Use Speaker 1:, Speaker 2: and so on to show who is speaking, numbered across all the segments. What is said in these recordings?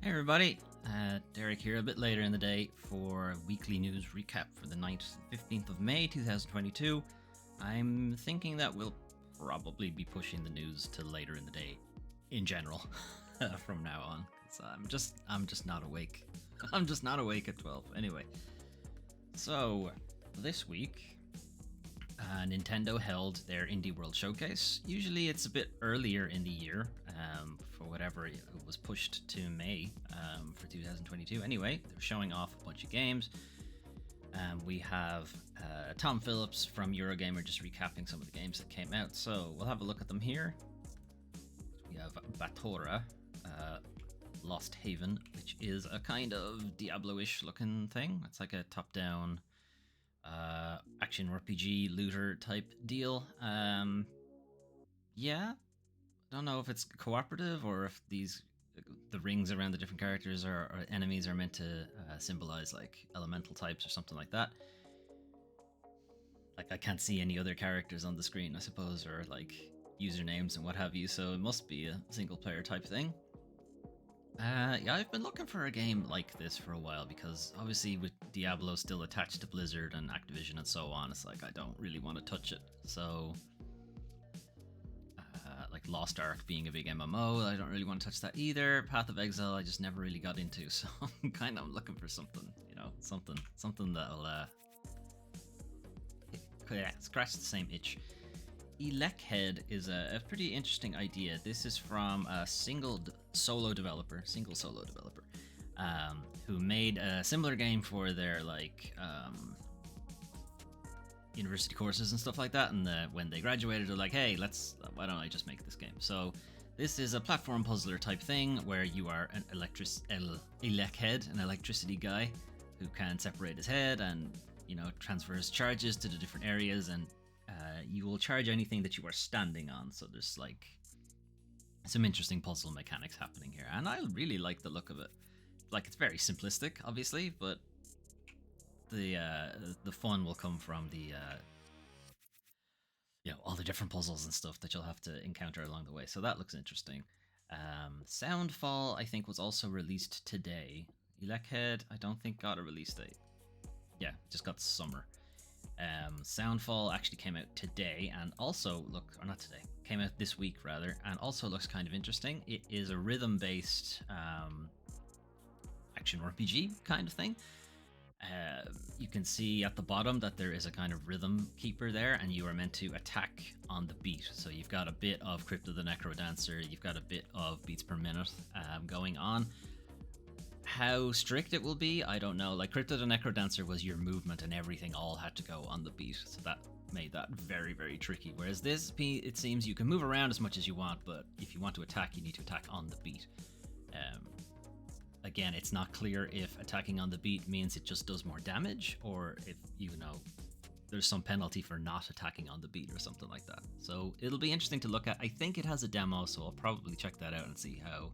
Speaker 1: Hey everybody, Derek here a bit later in the day for weekly news recap for the 15th of May 2022. I'm thinking that we'll probably be pushing the news to later in the day in general from now on, because I'm just not awake. I'm just not awake at 12. Anyway, so this week Nintendo held their Indie World Showcase. Usually it's a bit earlier in the year, for whatever it was pushed to May for 2022. Anyway, they're showing off a bunch of games. We have Tom Phillips from Eurogamer just recapping some of the games that came out. So we'll have a look at them here. We have Batora, Lost Haven, which is a kind of Diablo-ish looking thing. It's like a top-down action RPG looter type deal. Yeah, don't know if it's cooperative or if the rings around the different characters or enemies are meant to symbolize like elemental types or something like that. Like I can't see any other characters on the screen, I suppose, or like usernames and what have you, so it must be a single player type thing. Yeah, I've been looking for a game like this for a while because obviously with Diablo still attached to Blizzard and Activision and so on, it's like I don't really want to touch it. So, like Lost Ark being a big MMO, I don't really want to touch that either. Path of Exile, I just never really got into, so I'm kind of looking for something, something that'll scratch the same itch. Elechead is a pretty interesting idea. This is from a single solo developer, who made a similar game for their like university courses and stuff like that. And when they graduated, they're like, "Hey, why don't I just make this game?" So this is a platform puzzler type thing where you are an Elechead, an electricity guy who can separate his head and transfers charges to the different areas and. You will charge anything that you are standing on, so there's like some interesting puzzle mechanics happening here, and I really like the look of it. Like it's very simplistic, obviously, but the fun will come from the all the different puzzles and stuff that you'll have to encounter along the way. So that looks interesting. Soundfall, I think, was also released today. Elechead, I don't think got a release date. Yeah, just got summer. Soundfall actually came out today and also came out this week rather, and also looks kind of interesting. It is a rhythm-based action RPG kind of thing. You can see at the bottom that there is a kind of rhythm keeper there, and you are meant to attack on the beat. So you've got a bit of Crypto the Necrodancer, you've got a bit of beats per minute going on. How strict it will be, I don't know. Like Crypto the Necrodancer was your movement and everything all had to go on the beat, so that made that very, very tricky. Whereas this, it seems you can move around as much as you want, but if you want to attack, you need to attack on the beat. Again, it's not clear if attacking on the beat means it just does more damage, or if there's some penalty for not attacking on the beat or something like that. So it'll be interesting to look at. I think it has a demo, so I'll probably check that out and see how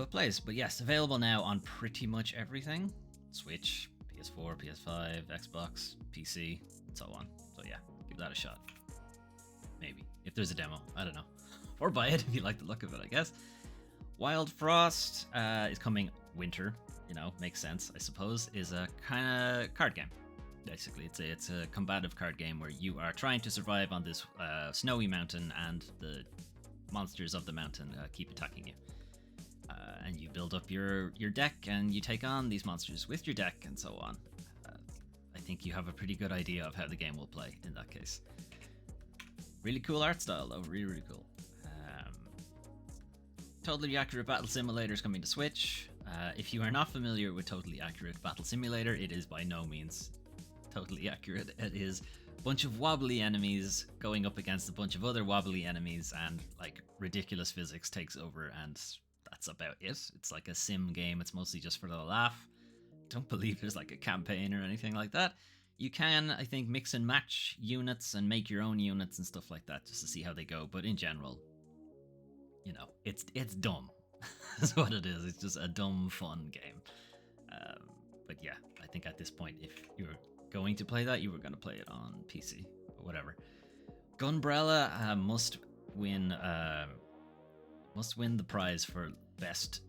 Speaker 1: it plays. But yes, available now on pretty much everything. Switch, PS4, PS5, Xbox, PC, and so on. So yeah, give that a shot. Maybe. If there's a demo, I don't know. Or buy it if you like the look of it, I guess. Wild Frost is coming winter, makes sense, I suppose, is a kind of card game. Basically, it's a combative card game where you are trying to survive on this snowy mountain, and the monsters of the mountain keep attacking you. And you build up your deck and you take on these monsters with your deck and so on. I think you have a pretty good idea of how the game will play in that case. Really cool art style though, really, really cool. Totally Accurate Battle Simulator is coming to Switch. If you are not familiar with Totally Accurate Battle Simulator, it is by no means totally accurate. It is a bunch of wobbly enemies going up against a bunch of other wobbly enemies, and like ridiculous physics takes over, and that's about it. It's like a sim game. It's mostly just for the laugh. Don't believe there's like a campaign or anything like that. You can, I think, mix and match units and make your own units and stuff like that just to see how they go. But in general, it's dumb. That's what it is. It's just a dumb, fun game. But yeah, I think at this point, if you're going to play that, you were going to play it on PC or whatever. Gunbrella must win the prize for best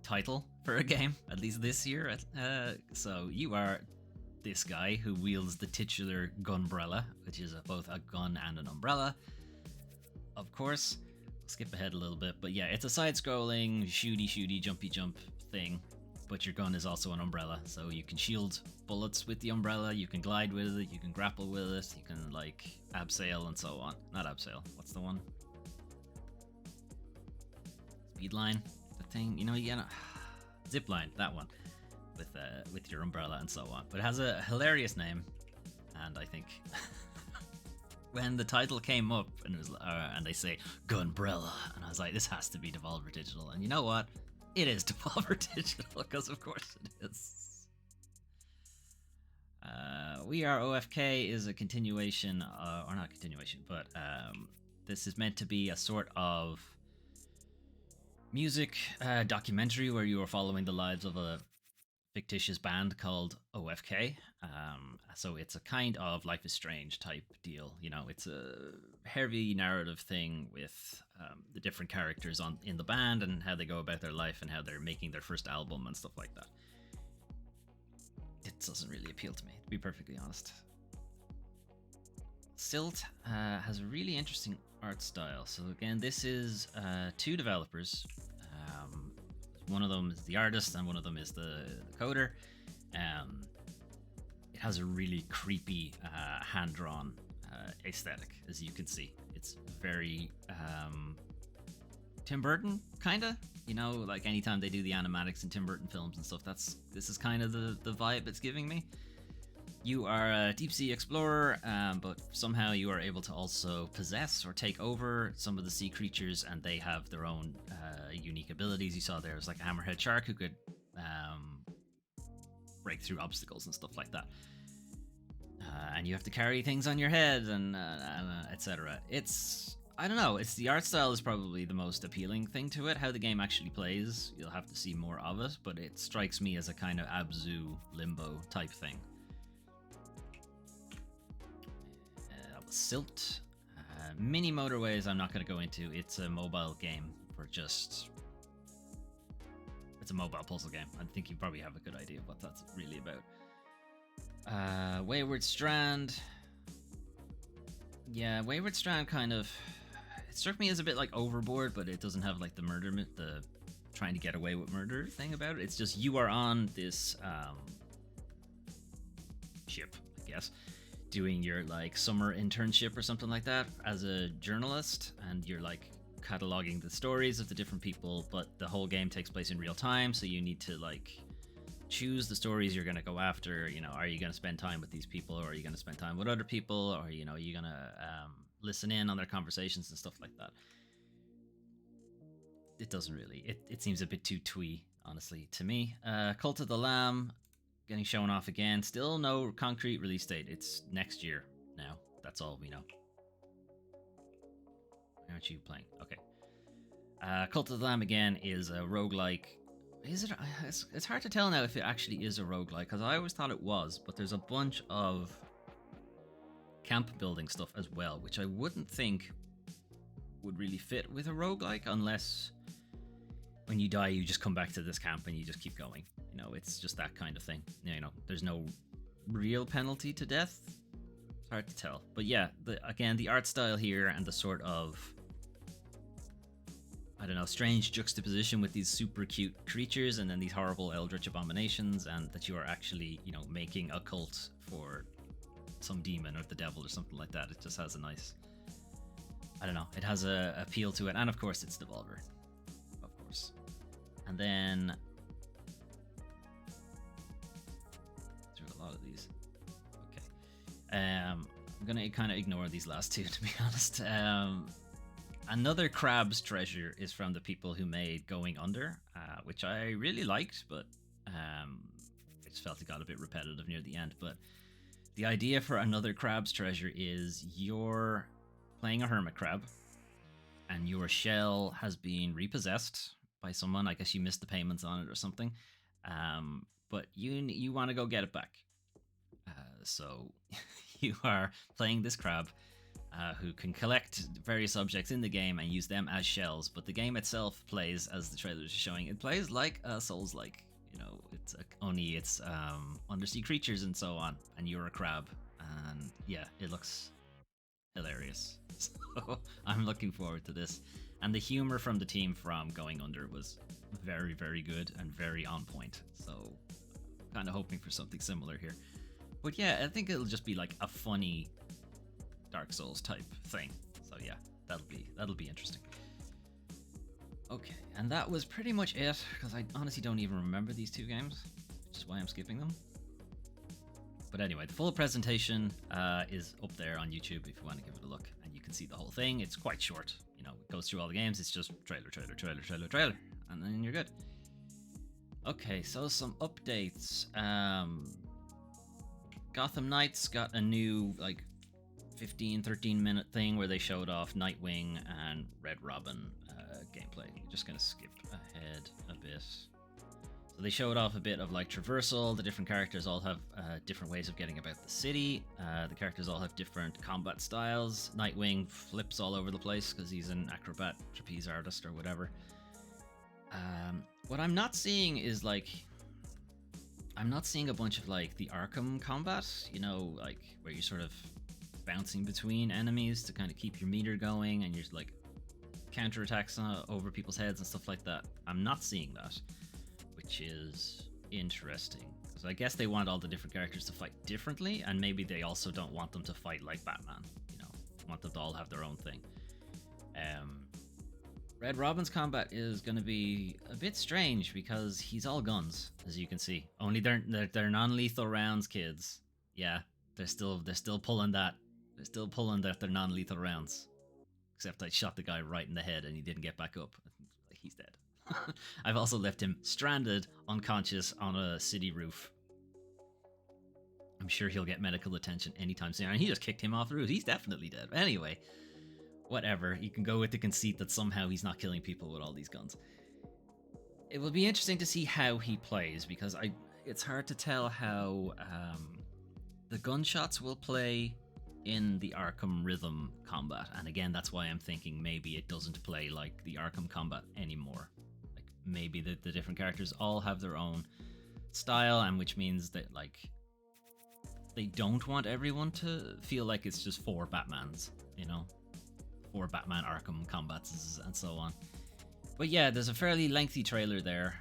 Speaker 1: title for a game, at least this year. So you are this guy who wields the titular gunbrella, which is both a gun and an umbrella. Of course, skip ahead a little bit, but yeah, it's a side-scrolling shooty, jumpy jump thing. But your gun is also an umbrella, so you can shield bullets with the umbrella, you can glide with it, you can grapple with it, you can like abseil and so on. Not abseil, what's the one? Speedline, the thing, you know, zipline, that one, with your umbrella and so on. But it has a hilarious name, and I think when the title came up and it was and they say Gunbrella, and I was like, this has to be Devolver Digital, and you know what? It is Devolver Digital, because of course it is. We Are OFK is a continuation, or not continuation, but this is meant to be a sort of music documentary where you are following the lives of a fictitious band called OFK. So it's a kind of Life is Strange type deal. You know, it's a heavy narrative thing with the different characters in the band and how they go about their life and how they're making their first album and stuff like that. It doesn't really appeal to me, to be perfectly honest. Silt has a really interesting art style. So again, this is two developers. One of them is the artist and one of them is the coder. It has a really creepy hand-drawn aesthetic, as you can see. It's very Tim Burton, kinda. You know, like anytime they do the animatics in Tim Burton films and stuff, this is kind of the vibe it's giving me. You are a deep sea explorer, but somehow you are able to also possess or take over some of the sea creatures, and they have their own unique abilities. You saw there's like a hammerhead shark who could break through obstacles and stuff like that. And you have to carry things on your head and etc. I don't know, it's the art style is probably the most appealing thing to it. How the game actually plays, you'll have to see more of it, but it strikes me as a kind of Abzu Limbo type thing. That was Silt. Mini Motorways I'm not going to go into. It's a mobile game it's a mobile puzzle game. I think you probably have a good idea of what that's really about. Wayward Strand. Yeah, Wayward Strand kind of... It struck me as a bit like Overboard, but it doesn't have like the the trying to get away with murder thing about it. It's just you are on this ship, I guess, doing your like summer internship or something like that as a journalist, and you're like cataloging the stories of the different people, but the whole game takes place in real time, so you need to like choose the stories you're going to go after. You know, are you going to spend time with these people, or are you going to spend time with other people, or you know, are you going to listen in on their conversations and stuff like that. It doesn't really, it seems a bit too twee, honestly, to me. Cult of the Lamb getting shown off again. Still no concrete release date. It's next year now. That's all we know. Why aren't you playing? Okay. Cult of the Lamb again is a roguelike. Is it? It's hard to tell now if it actually is a roguelike, because I always thought it was, but there's a bunch of camp building stuff as well, which I wouldn't think would really fit with a roguelike, unless when you die you just come back to this camp and you just keep going. You know, it's just that kind of thing. You know, there's no real penalty to death. It's hard to tell. But yeah, again, the art style here and the sort of, I don't know, strange juxtaposition with these super cute creatures and then these horrible eldritch abominations, and that you are actually, you know, making a cult for some demon or the devil or something like that. It just has a nice, I don't know, it has a appeal to it. And of course it's Devolver, of course. And then there's a lot of these. Okay. I'm gonna kind of ignore these last two, to be honest. Another Crab's Treasure is from the people who made Going Under, which I really liked, but I just felt it got a bit repetitive near the end. But the idea for Another Crab's Treasure is you're playing a hermit crab, and your shell has been repossessed by someone. I guess you missed the payments on it or something, but you want to go get it back. So you are playing this crab, who can collect various objects in the game and use them as shells. But the game itself plays, as the trailer is showing, it plays like a Souls-like. You know, it's undersea creatures and so on, and you're a crab, and yeah, it looks hilarious. So I'm looking forward to this. And the humor from the team from Going Under was very, very good and very on point. So kind of hoping for something similar here. But yeah, I think it'll just be like a funny Dark Souls type thing. So yeah, that'll be interesting. Okay, and that was pretty much it, because I honestly don't even remember these two games, which is why I'm skipping them. But anyway, the full presentation is up there on YouTube if you want to give it a look, and you can see the whole thing. It's quite short, you know, it goes through all the games. It's just trailer, and then you're good. Okay, so some updates. Gotham Knights got a new, like, 13 minute thing where they showed off Nightwing and Red Robin gameplay. I'm just gonna skip ahead a bit. So they showed off a bit of like traversal. The different characters all have different ways of getting about the city. The characters all have different combat styles. Nightwing flips all over the place because he's an acrobat, trapeze artist, or whatever. What I'm not seeing is like, I'm not seeing a bunch of like the Arkham combat, you know, like where you're sort of bouncing between enemies to kind of keep your meter going, and you're like counterattacks over people's heads and stuff like that. I'm not seeing that, which is interesting. So I guess they want all the different characters to fight differently, and maybe they also don't want them to fight like Batman, you know, want them to all have their own thing. Red Robin's combat is going to be a bit strange because he's all guns, as you can see. Only they're non-lethal rounds, kids. Yeah, they're still pulling that. They're still pulling that they're non-lethal rounds. Except I shot the guy right in the head and he didn't get back up. He's dead. I've also left him stranded, unconscious on a city roof. I'm sure he'll get medical attention anytime soon. And he just kicked him off the roof. He's definitely dead. Anyway, whatever. You can go with the conceit that somehow he's not killing people with all these guns. It will be interesting to see how he plays, because it's hard to tell how the gunshots will play in the Arkham rhythm combat. And again, that's why I'm thinking maybe it doesn't play like the Arkham combat anymore. Like maybe the different characters all have their own style, and which means that like they don't want everyone to feel like it's just 4 Batmans, you know, 4 Batman Arkham combats and so on. But yeah, there's a fairly lengthy trailer there.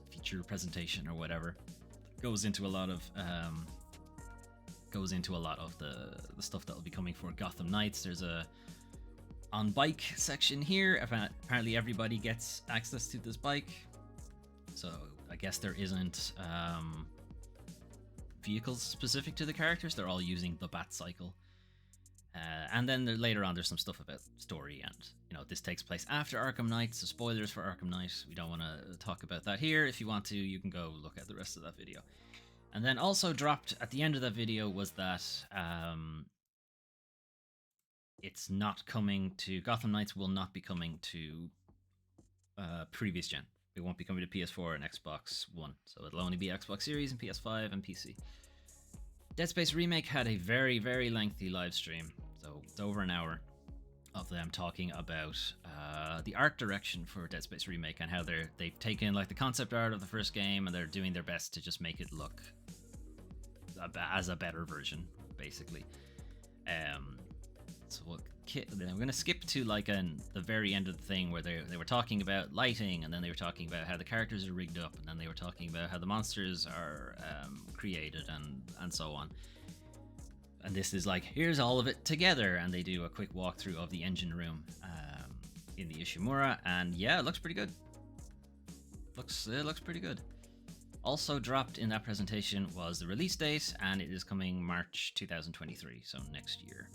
Speaker 1: Feature presentation or whatever. Goes into a lot of the stuff that will be coming for Gotham Knights. There's a on bike section here. Apparently everybody gets access to this bike. So I guess there isn't vehicles specific to the characters. They're all using the Bat Cycle. And then later on, there's some stuff about story, and you know, this takes place after Arkham Knight, so spoilers for Arkham Knight. We don't want to talk about that here. If you want to, you can go look at the rest of that video. And then also dropped at the end of that video was that it's not coming to Gotham Knights. Will not be coming to previous gen. It won't be coming to PS4 and Xbox One, so it'll only be Xbox Series and PS5 and PC. Dead Space Remake had a very, very lengthy live stream, so it's over an hour of them talking about the art direction for Dead Space Remake and how they've taken like the concept art of the first game and they're doing their best to just make it look as a better version, basically. So I'm going to skip to like the very end of the thing where they were talking about lighting, and then they were talking about how the characters are rigged up, and then they were talking about how the monsters are created and so on. And this is like, here's all of it together, and they do a quick walkthrough of the engine room in the Ishimura, and yeah, it looks pretty good. It looks pretty good. Also dropped in that presentation was the release date, and it is coming March 2023, so next year.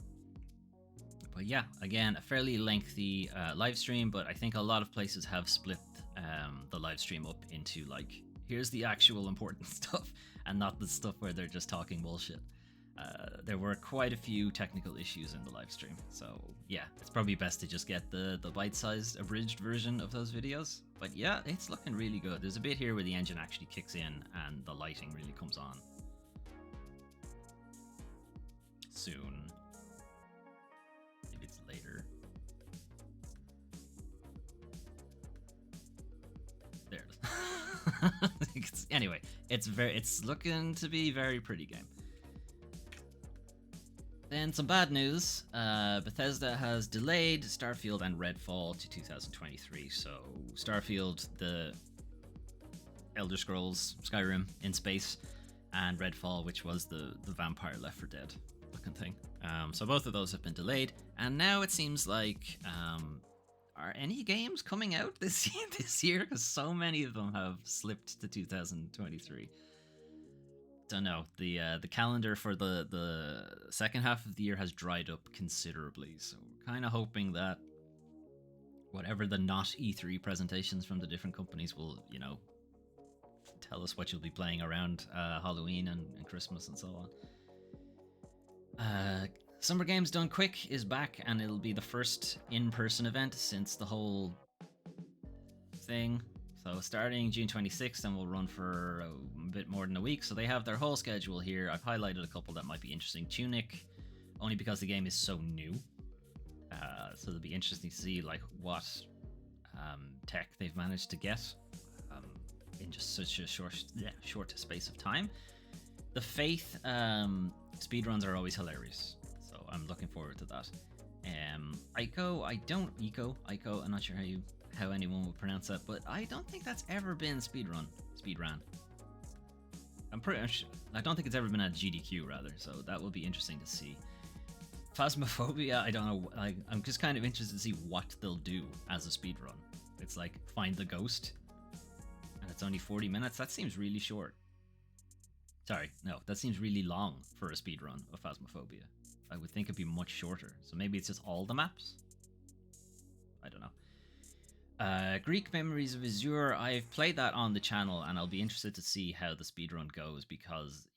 Speaker 1: But yeah, again, a fairly lengthy live stream, but I think a lot of places have split the live stream up into like, here's the actual important stuff, and not the stuff where they're just talking bullshit. There were quite a few technical issues in the live stream, so yeah, it's probably best to just get the bite-sized abridged version of those videos. But yeah, it's looking really good. There's a bit here where the engine actually kicks in and the lighting really comes on soon. Anyway, it's looking to be a very pretty game. Then some bad news. Bethesda has delayed Starfield and Redfall to 2023. So Starfield, the Elder Scrolls Skyrim in space, and Redfall, which was the vampire Left 4 Dead looking thing. So both of those have been delayed, and now it seems like are any games coming out this year? Because so many of them have slipped to 2023. Don't know. The calendar for the second half of the year has dried up considerably, so we're kind of hoping that whatever the not E3 presentations from the different companies will, tell us what you'll be playing around Halloween and Christmas and so on. Summer Games Done Quick is back, and it'll be the first in-person event since the whole thing. So starting June 26th, and will run for a bit more than a week. So they have their whole schedule here. I've highlighted a couple that might be interesting. Tunic, only because the game is so new. So it'll be interesting to see like what tech they've managed to get in just such a short space of time. The Faith speedruns are always hilarious, so I'm looking forward to that. Ico, I'm not sure how anyone would pronounce that, but I don't think that's ever been speedrun. I'm pretty sure, I don't think it's ever been at GDQ rather, so that will be interesting to see. Phasmophobia, I don't know, I'm just kind of interested to see what they'll do as a speedrun. It's like find the ghost, and it's only 40 minutes. That seems really short. Sorry, no, that seems really long for a speedrun of Phasmophobia. I would think it'd be much shorter, so maybe it's just all the maps? I don't know. Greek Memories of Azure, I've played that on the channel, and I'll be interested to see how the speedrun goes, because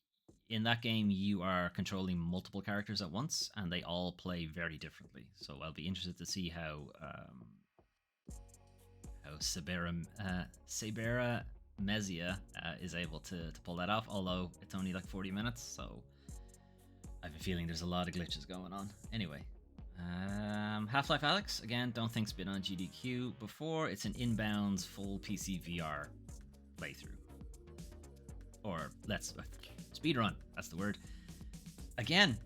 Speaker 1: in that game you are controlling multiple characters at once, and they all play very differently. So I'll be interested to see how Sabera Mezia is able to pull that off, although it's only like 40 minutes, so I have a feeling there's a lot of glitches going on. Anyway, Half-Life Alyx, again, don't think it's been on GDQ before. It's an inbounds full PC VR playthrough. Or let's speedrun, that's the word. Again,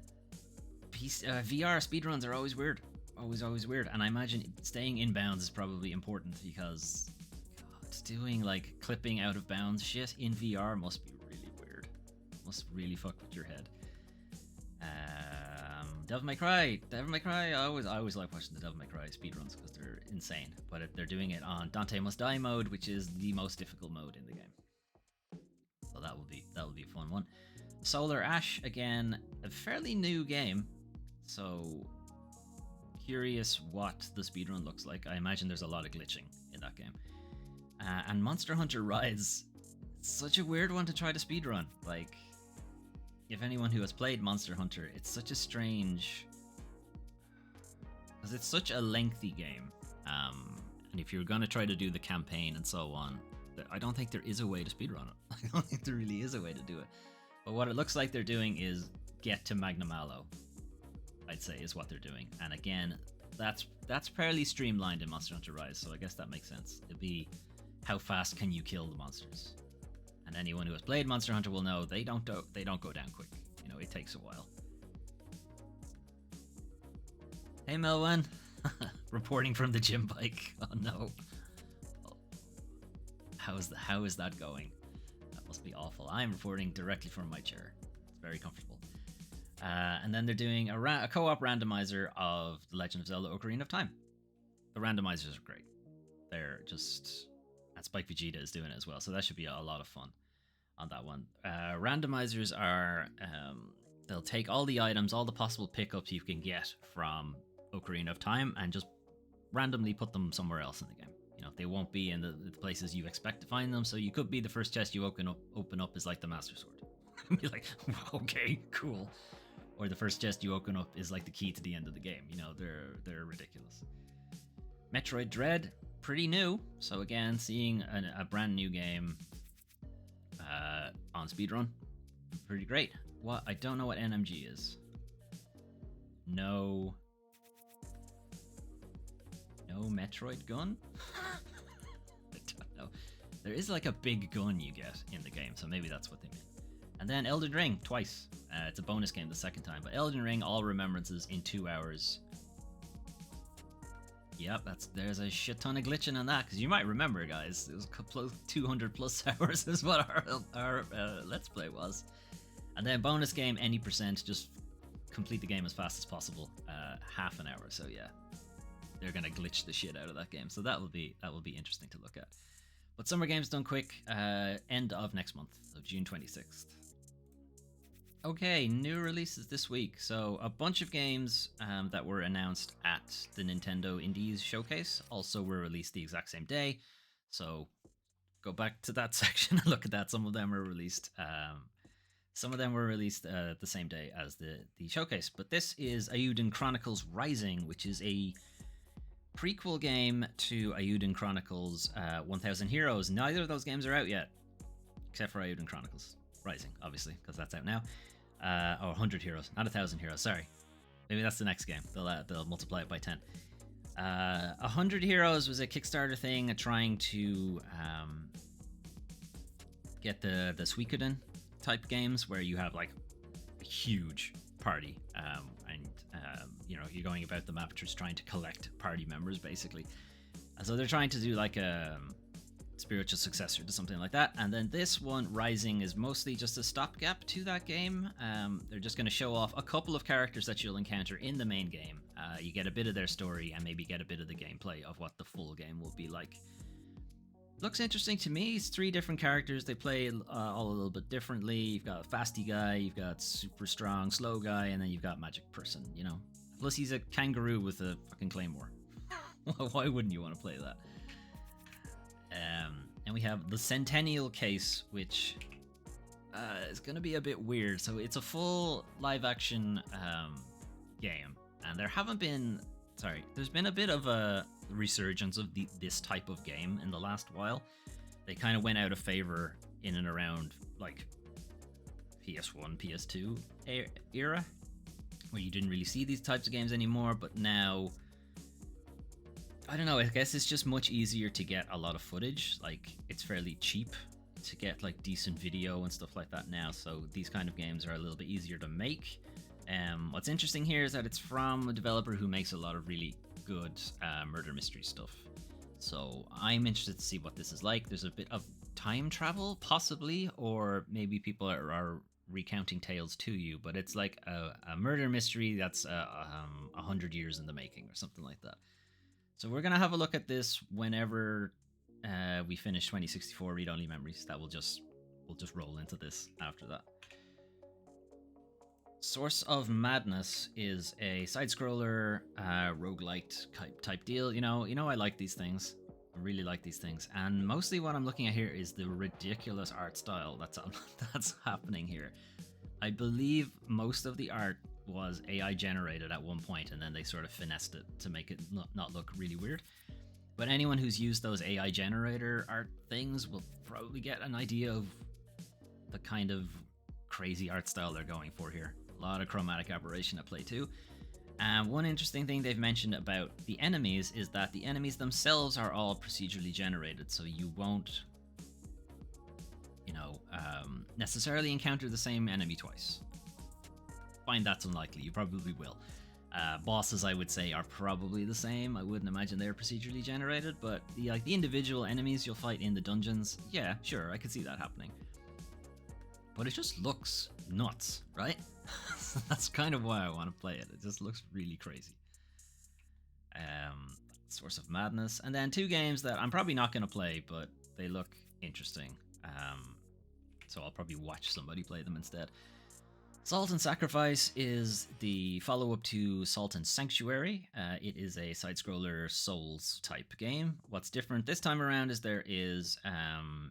Speaker 1: VR speedruns are always weird. Always weird. And I imagine staying inbounds is probably important because doing like clipping out of bounds shit in VR must be really weird. Must really fuck with your head. Devil May Cry. I always like watching the Devil May Cry speedruns because they're insane. But they're doing it on Dante Must Die mode, which is the most difficult mode in the game. So that will be a fun one. Solar Ash, again, a fairly new game. So curious what the speedrun looks like. I imagine there's a lot of glitching in that game. And Monster Hunter Rise, such a weird one to try to speedrun. Like, if anyone who has played Monster Hunter, it's such a strange, because it's such a lengthy game. And if you're going to try to do the campaign and so on, I don't think there is a way to speedrun it. I don't think there really is a way to do it. But what it looks like they're doing is get to Magna Malo, I'd say, is what they're doing. And again, that's fairly streamlined in Monster Hunter Rise, so I guess that makes sense. It'd be how fast can you kill the monsters? And anyone who has played Monster Hunter will know they don't go down quick. It takes a while. Hey Melvin, reporting from the gym bike. Oh no. How is that going? That must be awful. I'm reporting directly from my chair. It's very comfortable. And then they're doing a co-op randomizer of The Legend of Zelda: Ocarina of Time. The randomizers are great. They're just, and Spike Vegeta is doing it as well, so that should be a lot of fun on that one. Randomizers are, they'll take all the items, all the possible pickups you can get from Ocarina of Time, and just randomly put them somewhere else in the game. They won't be in the places you expect to find them, so you could be the first chest you open up is like the Master Sword. Be like, okay, cool. Or the first chest you open up is like the key to the end of the game. They're ridiculous. Metroid Dread, pretty new. So again, seeing a brand new game on speedrun, pretty great. I don't know what NMG is. No Metroid gun? I don't know. There is like a big gun you get in the game, so maybe that's what they mean. And then Elden Ring, twice. It's a bonus game the second time, but Elden Ring, all remembrances in 2 hours. Yep, there's a shit ton of glitching on that, because you might remember, guys, it was 200 plus hours is what our Let's Play was. And then bonus game, any percent, just complete the game as fast as possible, half an hour. So yeah, they're gonna glitch the shit out of that game. So that will be interesting to look at. But Summer Games Done Quick, end of next month, of June 26th. Okay, new releases this week. So a bunch of games that were announced at the Nintendo Indies Showcase also were released the exact same day. So go back to that section and look at that. Some of them were released. Some of them were released the same day as the showcase. But this is Eiyuden Chronicles Rising, which is a prequel game to Eiyuden Chronicles 1000 Heroes. Neither of those games are out yet, except for Eiyuden Chronicles Rising, obviously, because that's out now. 100 Heroes, not 1000 Heroes, sorry. Maybe that's the next game. They'll multiply it by 10. 100 Heroes was a Kickstarter thing trying to get the Suikoden type games where you have like a huge party and you're going about the map just trying to collect party members basically. And so they're trying to do like a spiritual successor to something like that. And then this one, Rising, is mostly just a stopgap to that game. They're just going to show off a couple of characters that you'll encounter in the main game. You get a bit of their story and maybe get a bit of the gameplay of what the full game will be like. Looks interesting to me. It's 3 different characters. They play all a little bit differently. You've got a fasty guy, you've got super strong, slow guy, and then you've got magic person, you know. Plus he's a kangaroo with a fucking claymore. Why wouldn't you want to play that? And we have the Centennial case, which is going to be a bit weird. So it's a full live-action game, and there's been a bit of a resurgence of this type of game in the last while. They kind of went out of favor in and around like PS1, PS2 era, where you didn't really see these types of games anymore, but now I don't know, I guess it's just much easier to get a lot of footage. Like, it's fairly cheap to get like decent video and stuff like that now, so these kind of games are a little bit easier to make. What's interesting here is that it's from a developer who makes a lot of really good murder mystery stuff. So I'm interested to see what this is like. There's a bit of time travel, possibly, or maybe people are recounting tales to you, but it's like a murder mystery that's 100 years in the making or something like that. So we're gonna have a look at this whenever we finish 2064 read-only memories. We'll just roll into this after that. Source of Madness is a side-scroller roguelite type deal. You know, I like these things. I really like these things, and mostly what I'm looking at here is the ridiculous art style that's happening here. I believe most of the art was AI generated at one point, and then they sort of finessed it to make it not look really weird. But anyone who's used those AI generator art things will probably get an idea of the kind of crazy art style they're going for here. A lot of chromatic aberration at play too. And one interesting thing they've mentioned about the enemies is that the enemies themselves are all procedurally generated, so you won't, necessarily encounter the same enemy twice. Find that's unlikely. You probably will. Bosses, I would say, are probably the same. I wouldn't imagine they're procedurally generated, but the individual enemies you'll fight in the dungeons, yeah, sure, I could see that happening. But it just looks nuts, right? That's kind of why I want to play it. It just looks really crazy. Source of Madness. And then 2 games that I'm probably not going to play, but they look interesting. So I'll probably watch somebody play them instead. Salt and Sacrifice is the follow-up to Salt and Sanctuary. It is a side-scroller Souls type game. What's different this time around is there is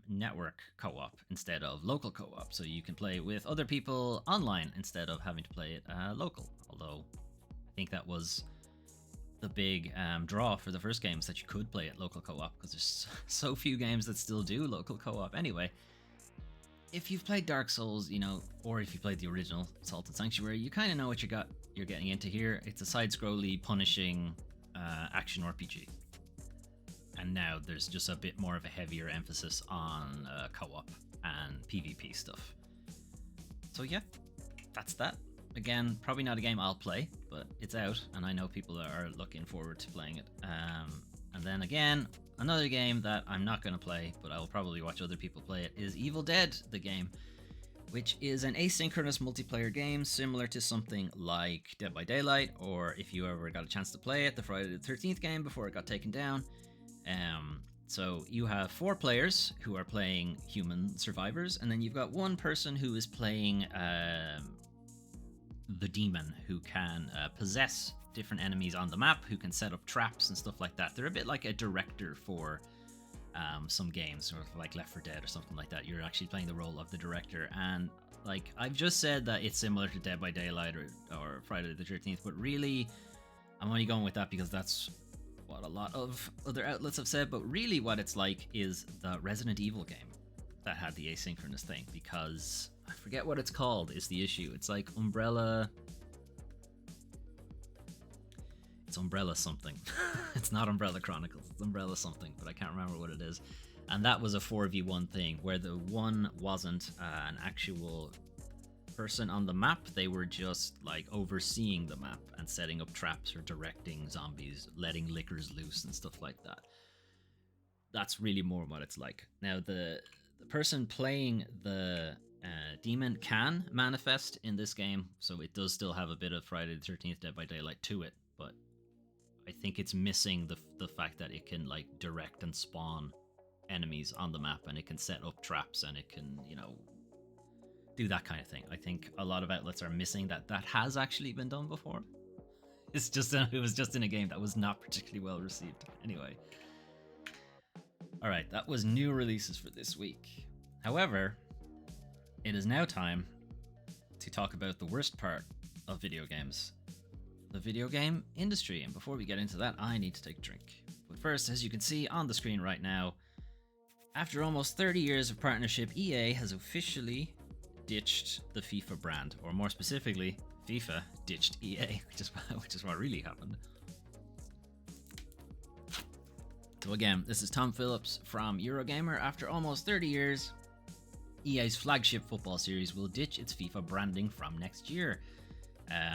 Speaker 1: network co-op instead of local co-op. So you can play with other people online instead of having to play it local. Although I think that was the big draw for the first games, that you could play it local co-op, because there's so few games that still do local co-op anyway. If you've played Dark Souls, or if you played the original Salt and Sanctuary, you kind of know what you're getting into here. It's a side-scrolly, punishing action RPG. and now there's just a bit more of a heavier emphasis on co-op and PvP stuff. So yeah, that's that. Again, probably not a game I'll play, but it's out, and I know people are looking forward to playing it. And then again, another game that I'm not going to play, but I will probably watch other people play it, is Evil Dead, the game, which is an asynchronous multiplayer game similar to something like Dead by Daylight, or if you ever got a chance to play it, the Friday the 13th game before it got taken down. So you have 4 players who are playing human survivors, and then you've got one person who is playing the demon, who can possess different enemies on the map, who can set up traps and stuff like that. They're a bit like a director for some games, sort of like Left 4 Dead or something like that. You're actually playing the role of the director, and like I've just said that it's similar to Dead by Daylight or Friday the 13th, but really I'm only going with that because that's what a lot of other outlets have said. But really what it's like is the Resident Evil game that had the asynchronous thing, because I forget what it's called is the issue. It's like Umbrella... It's Umbrella something. It's not Umbrella Chronicles, it's Umbrella something, but I can't remember what it is. And that was a 4v1 thing where the one wasn't an actual person on the map, they were just like overseeing the map and setting up traps or directing zombies, letting lickers loose and stuff like that. That's really more what it's like. Now the person playing the demon can manifest in this game, so it does still have a bit of Friday the 13th Dead by Daylight to it, but I think it's missing the fact that it can like direct and spawn enemies on the map, and it can set up traps, and it can, you know, do that kind of thing. I think a lot of outlets are missing that has actually been done before. It was just in a game that was not particularly well received. Anyway. Alright, that was new releases for this week. However, it is now time to talk about the worst part of video games. The video game industry. And before we get into that, I need to take a drink. But first, as you can see on the screen right now, after almost 30 years of partnership, EA has officially ditched the FIFA brand, or more specifically, FIFA ditched EA, which is what really happened. So again, this is Tom Phillips from Eurogamer. After almost 30 years, EA's flagship football series will ditch its FIFA branding from next year.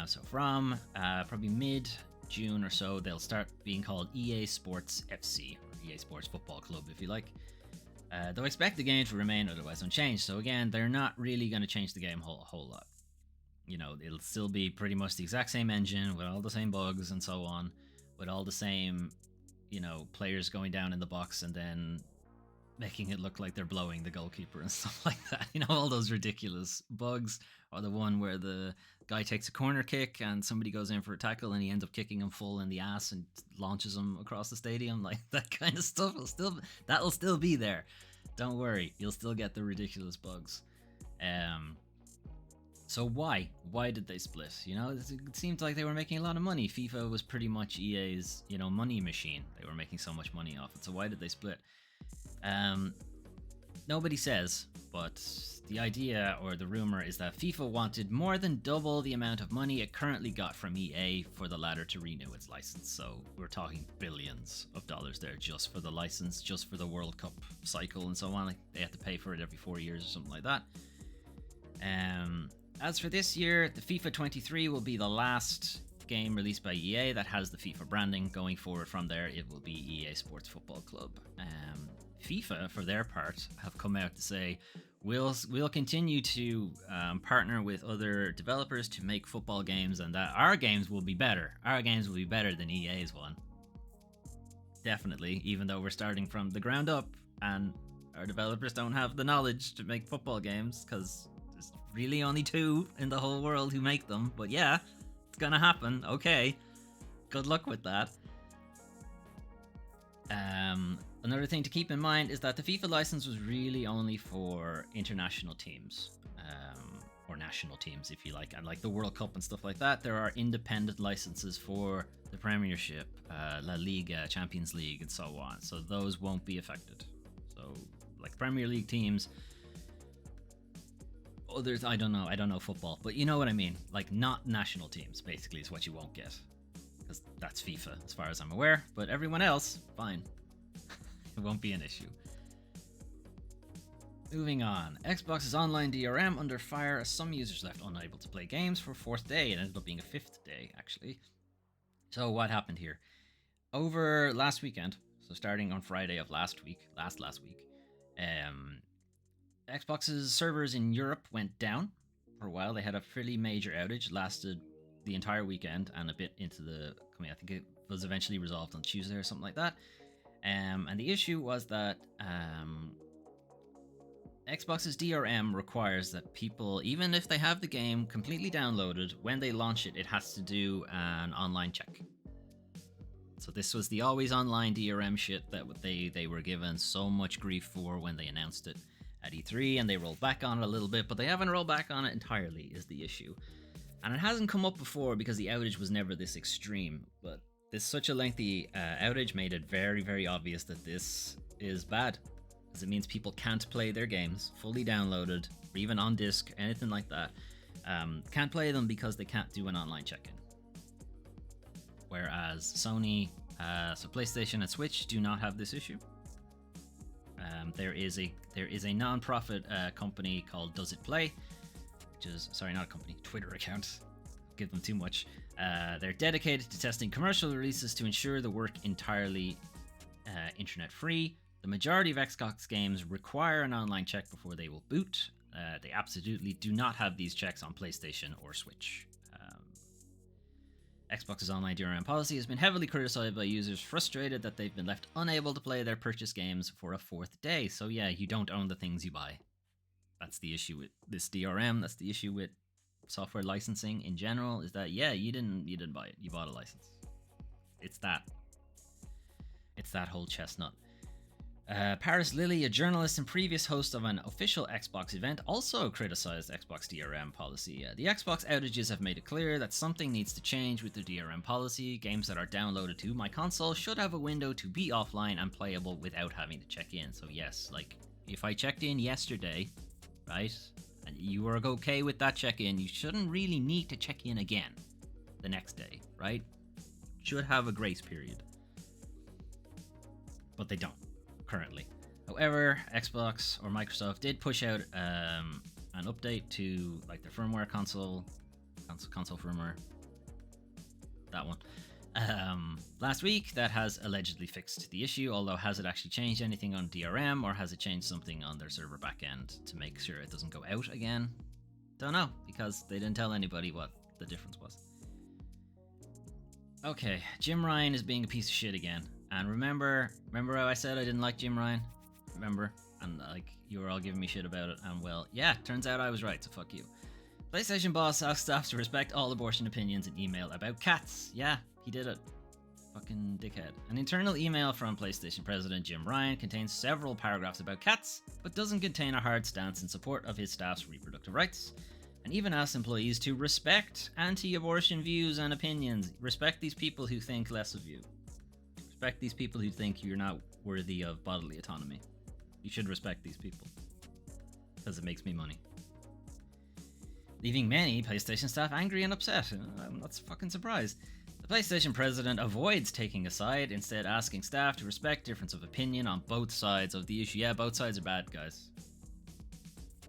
Speaker 1: So from probably mid-June or so, they'll start being called EA Sports FC, or EA Sports Football Club if you like. They'll expect the game to remain otherwise unchanged. So again, they're not really going to change the game a whole lot. You know, it'll still be pretty much the exact same engine with all the same bugs and so on, with all the same, you know, players going down in the box and then making it look like they're blowing the goalkeeper and stuff like that. You know, all those ridiculous bugs, or the one where the guy takes a corner kick and somebody goes in for a tackle and he ends up kicking him full in the ass and launches him across the stadium. Like, that kind of stuff that'll still be there. Don't worry, you'll still get the ridiculous bugs. So why did they split? You know, it seemed like they were making a lot of money. FIFA was pretty much EA's, you know, money machine. They were making so much money off it. So why did they split? Nobody says, but the idea or the rumor is that FIFA wanted more than double the amount of money it currently got from EA for the latter to renew its license. So we're talking billions of dollars there just for the license, just for the World Cup cycle and so on. Like, they have to pay for it every 4 years or something like that. As for this year, the FIFA 23 will be the last game released by EA that has the FIFA branding. Going forward from there, it will be EA Sports Football Club. FIFA, for their part, have come out to say, we'll continue to partner with other developers to make football games, and that our games will be better. Our games will be better than EA's one. Definitely, even though we're starting from the ground up, and our developers don't have the knowledge to make football games, because there's really only 2 in the whole world who make them. But yeah, it's gonna happen. Okay, good luck with that. Another thing to keep in mind is that the FIFA license was really only for international teams, or national teams if you like, and like the World Cup and stuff like that. There are independent licenses for the Premiership, La Liga, Champions League, and so on. So those won't be affected. So like Premier League teams, others, I don't know football, but you know what I mean. Like, not national teams basically is what you won't get, because that's FIFA as far as I'm aware. But everyone else, fine. It won't be an issue. Moving on. Xbox's online DRM under fire as some users left unable to play games for a fourth day. It ended up being a fifth day, actually. So what happened here? Over last weekend, so starting on Friday of last week, Xbox's servers in Europe went down for a while. They had a fairly major outage, lasted the entire weekend and a bit into the coming. I think it was eventually resolved on Tuesday or something like that. And the issue was that Xbox's DRM requires that people, even if they have the game completely downloaded, when they launch it, it has to do an online check. So this was the always online DRM shit that they were given so much grief for when they announced it at E3, and they rolled back on it a little bit, but they haven't rolled back on it entirely is the issue. And it hasn't come up before because the outage was never this extreme, but this such a lengthy outage made it very, very obvious that this is bad. Because it means people can't play their games fully downloaded, or even on disc, anything like that. Can't play them because they can't do an online check-in. Whereas Sony, so PlayStation and Switch do not have this issue. There is a non-profit company called Does It Play, which is, sorry, not a company, Twitter account. Give them too much. They're dedicated to testing commercial releases to ensure the work entirely internet free. The majority of Xbox games require an online check before they will boot. They absolutely do not have these checks on PlayStation or Switch. Xbox's online DRM policy has been heavily criticized by users frustrated that they've been left unable to play their purchased games for a fourth day. So yeah, you don't own the things you buy. That's the issue with this DRM. That's the issue with software licensing in general, is that yeah, you didn't buy it. You bought a license. It's that whole chestnut. Paris Lilly, a journalist and previous host of an official Xbox event, also criticized Xbox DRM policy. The Xbox outages have made it clear that something needs to change with the DRM policy. Games that are downloaded to my console should have a window to be offline and playable without having to check in. So yes, like if I checked in yesterday, right, and you were okay with that check-in, you shouldn't really need to check in again the next day, right? Should have a grace period. But they don't currently. However, Xbox or Microsoft did push out an update to like their firmware console firmware, that one, last week that has allegedly fixed the issue. Although has it actually changed anything on DRM, or has it changed something on their server backend to make sure it doesn't go out again? Don't know, because they didn't tell anybody what the difference was. Okay, Jim Ryan is being a piece of shit again. And remember how I said I didn't like Jim Ryan? Remember? And like you were all giving me shit about it, and well, yeah, turns out I was right, so fuck you. PlayStation boss asked staff to respect all abortion opinions in email about cats. Yeah, he did it. Fucking dickhead. An internal email from PlayStation President Jim Ryan contains several paragraphs about cats, but doesn't contain a hard stance in support of his staff's reproductive rights, and even asks employees to respect anti-abortion views and opinions. Respect these people who think less of you. Respect these people who think you're not worthy of bodily autonomy. You should respect these people, because it makes me money. Leaving many PlayStation staff angry and upset. I'm not fucking surprised. The PlayStation president avoids taking a side, instead asking staff to respect difference of opinion on both sides of the issue. Yeah, both sides are bad, guys.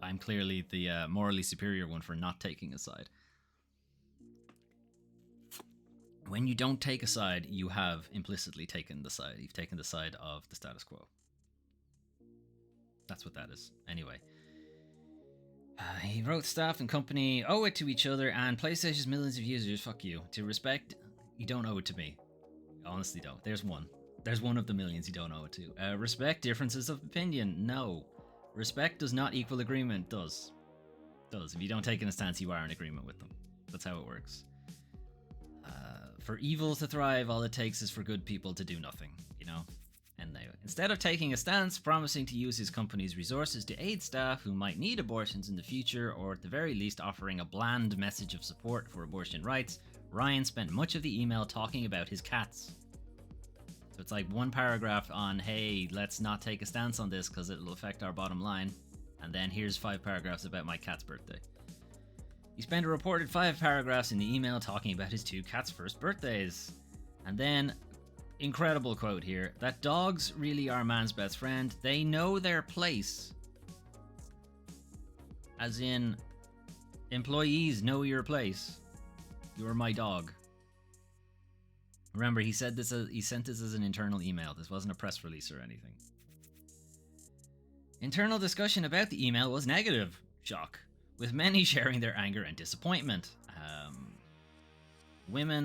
Speaker 1: I'm clearly the morally superior one for not taking a side. When you don't take a side, you have implicitly taken the side. You've taken the side of the status quo. That's what that is. Anyway. He wrote staff and company owe it to each other and PlayStation's millions of users, fuck you, to respect. You don't owe it to me. You honestly don't. There's one. There's one of the millions you don't owe it to. Respect differences of opinion. No. Respect does not equal agreement. Does. If you don't take a stance, you are in agreement with them. That's how it works. For evil to thrive, all it takes is for good people to do nothing, you know? And they, instead of taking a stance, promising to use his company's resources to aid staff who might need abortions in the future, or at the very least offering a bland message of support for abortion rights, Ryan spent much of the email talking about his cats. So it's like one paragraph on, hey, let's not take a stance on this because it'll affect our bottom line, and then here's 5 paragraphs about my cat's birthday. He spent a reported 5 paragraphs in the email talking about his 2 cats' first birthdays. And then incredible quote here, that dogs really are man's best friend. They know their place. As in, employees know your place. You're my dog. Remember, he sent this as an internal email. This wasn't a press release or anything. Internal discussion about the email was negative. Shock. With many sharing their anger and disappointment.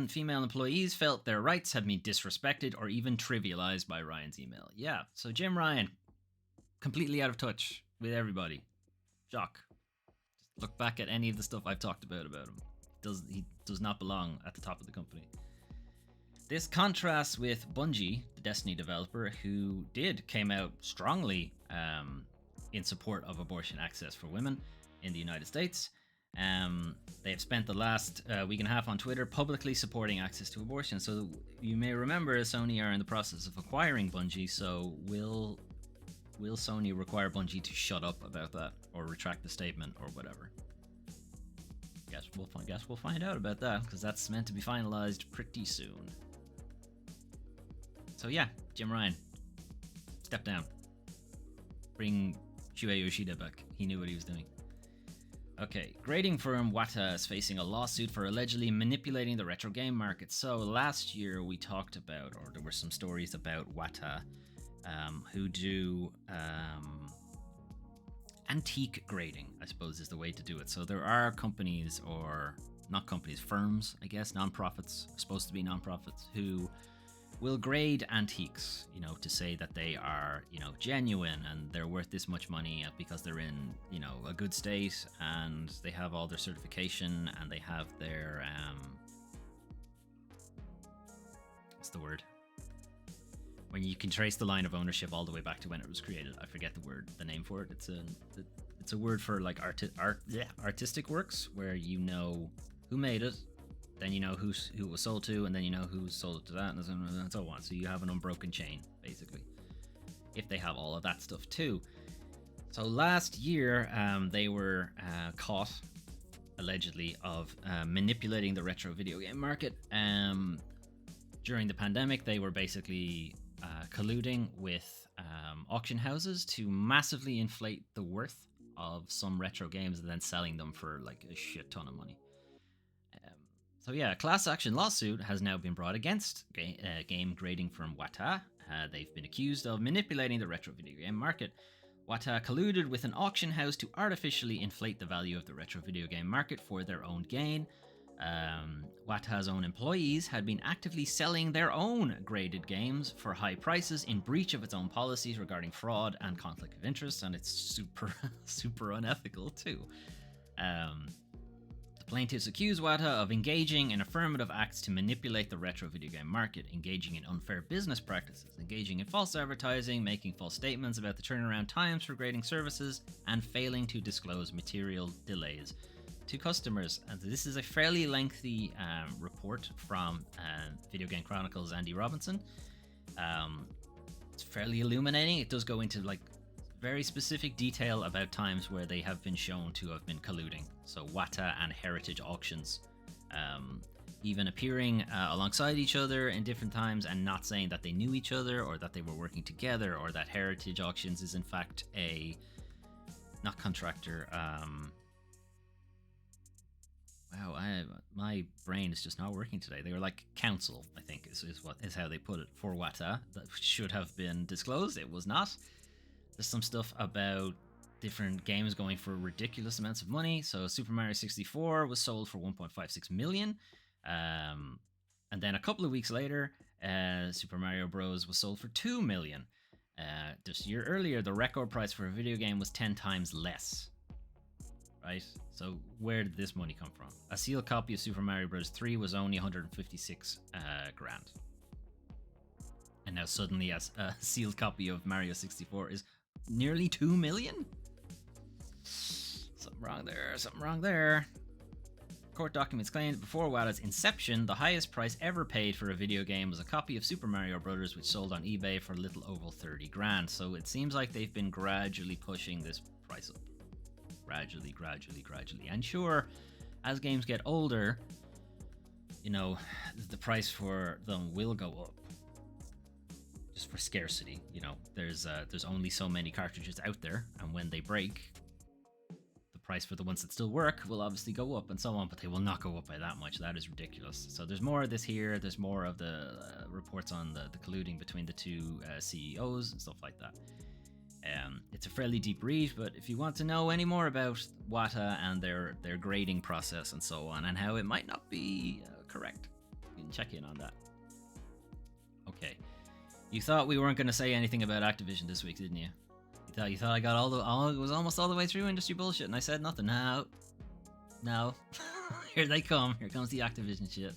Speaker 1: Female employees felt their rights had been disrespected or even trivialized by Ryan's email. Yeah, so Jim Ryan, completely out of touch with everybody. Shock. Just look back at any of the stuff I've talked about him. He does not belong at the top of the company. This contrasts with Bungie, the Destiny developer, who came out strongly in support of abortion access for women in the United States. They've spent the last week and a half on Twitter publicly supporting access to abortion. So you may remember Sony are in the process of acquiring Bungie. So will Sony require Bungie to shut up about that or retract the statement or whatever? Guess we'll find out about that, because that's meant to be finalized pretty soon. So yeah, Jim Ryan, step down. Bring Shuei Yoshida back. He knew what he was doing. Okay, grading firm WATA is facing a lawsuit for allegedly manipulating the retro game market. So last year we talked about, or there were some stories about WATA, who do antique grading, I suppose is the way to do it. So there are companies, or not companies, firms, I guess, non-profits, supposed to be non-profits, who will grade antiques, to say that they are, genuine and they're worth this much money because they're in, a good state and they have all their certification and they have their, what's the word? When you can trace the line of ownership all the way back to when it was created. I forget the name for it. It's a word for like artistic works, where you know who made it, then you know who it was sold to, and then you know who sold it to that, and so on. So you have an unbroken chain, basically, if they have all of that stuff too. So last year, they were caught, allegedly, of manipulating the retro video game market. During the pandemic, they were basically colluding with auction houses to massively inflate the worth of some retro games and then selling them for like a shit ton of money. So yeah, a class action lawsuit has now been brought against game grading firm WATA. They've been accused of manipulating the retro video game market. WATA colluded with an auction house to artificially inflate the value of the retro video game market for their own gain. WATA's own employees had been actively selling their own graded games for high prices in breach of its own policies regarding fraud and conflict of interest, and it's super unethical too. The plaintiffs accuse WATA of engaging in affirmative acts to manipulate the retro video game market, engaging in unfair business practices, engaging in false advertising, making false statements about the turnaround times for grading services, and failing to disclose material delays to customers. And this is a fairly lengthy report from Video Game Chronicles' Andy Robinson. It's fairly illuminating. It does go into like very specific detail about times where they have been shown to have been colluding. So WATA and Heritage auctions even appearing alongside each other in different times and not saying that they knew each other or that they were working together, or that Heritage auctions is in fact a not contractor. Wow, my brain is just not working today. They were like counsel, I think is how they put it, for WATA. That should have been disclosed. It was not. There's some stuff about different games going for ridiculous amounts of money. So Super Mario 64 was sold for 1.56 million. And then a couple of weeks later, Super Mario Bros. Was sold for 2 million. This year earlier, the record price for a video game was 10 times less. Right? So where did this money come from? A sealed copy of Super Mario Bros. 3 was only 156 grand. And now suddenly a sealed copy of Mario 64 is nearly 2 million? Something wrong there. Court documents claimed before WATA's inception, the highest price ever paid for a video game was a copy of Super Mario Bros., which sold on eBay for a little over 30 grand. So it seems like they've been gradually pushing this price up. Gradually. And sure, as games get older, the price for them will go up. just for scarcity. There's only so many cartridges out there, and when they break, the price for the ones that still work will obviously go up and so on, but they will not go up by that much. That is ridiculous. So there's more of this here. There's more of the reports on the colluding between the two CEOs and stuff like that. It's a fairly deep read, but if you want to know any more about WATA and their grading process and so on, and how it might not be correct, you can check in on that. Okay, you thought we weren't going to say anything about Activision this week, didn't you? You thought I got it was almost all the way through industry bullshit, and I said nothing. No, here they come. Here comes the Activision shit.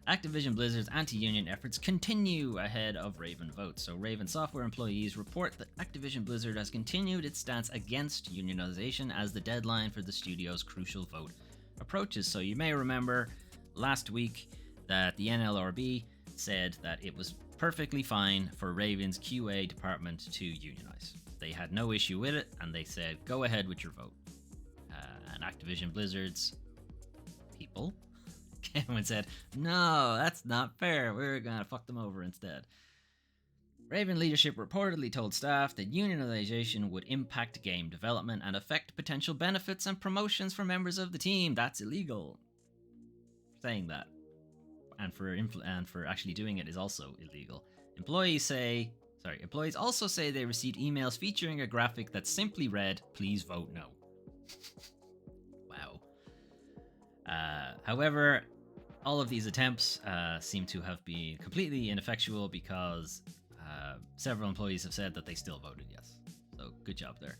Speaker 1: Activision Blizzard's anti-union efforts continue ahead of Raven votes. So Raven software employees report that Activision Blizzard has continued its stance against unionization as the deadline for the studio's crucial vote approaches. So you may remember last week that the NLRB said that it was perfectly fine for Raven's QA department to unionize. They had no issue with it, and they said, go ahead with your vote. And Activision Blizzard's people came and said, no, that's not fair. We're gonna fuck them over instead. Raven leadership reportedly told staff that unionization would impact game development and affect potential benefits and promotions for members of the team. That's illegal. Saying that and for actually doing it is also illegal. Employees also say they received emails featuring a graphic that simply read, "Please vote no." Wow. However, all of these attempts seem to have been completely ineffectual because several employees have said that they still voted yes. So good job there.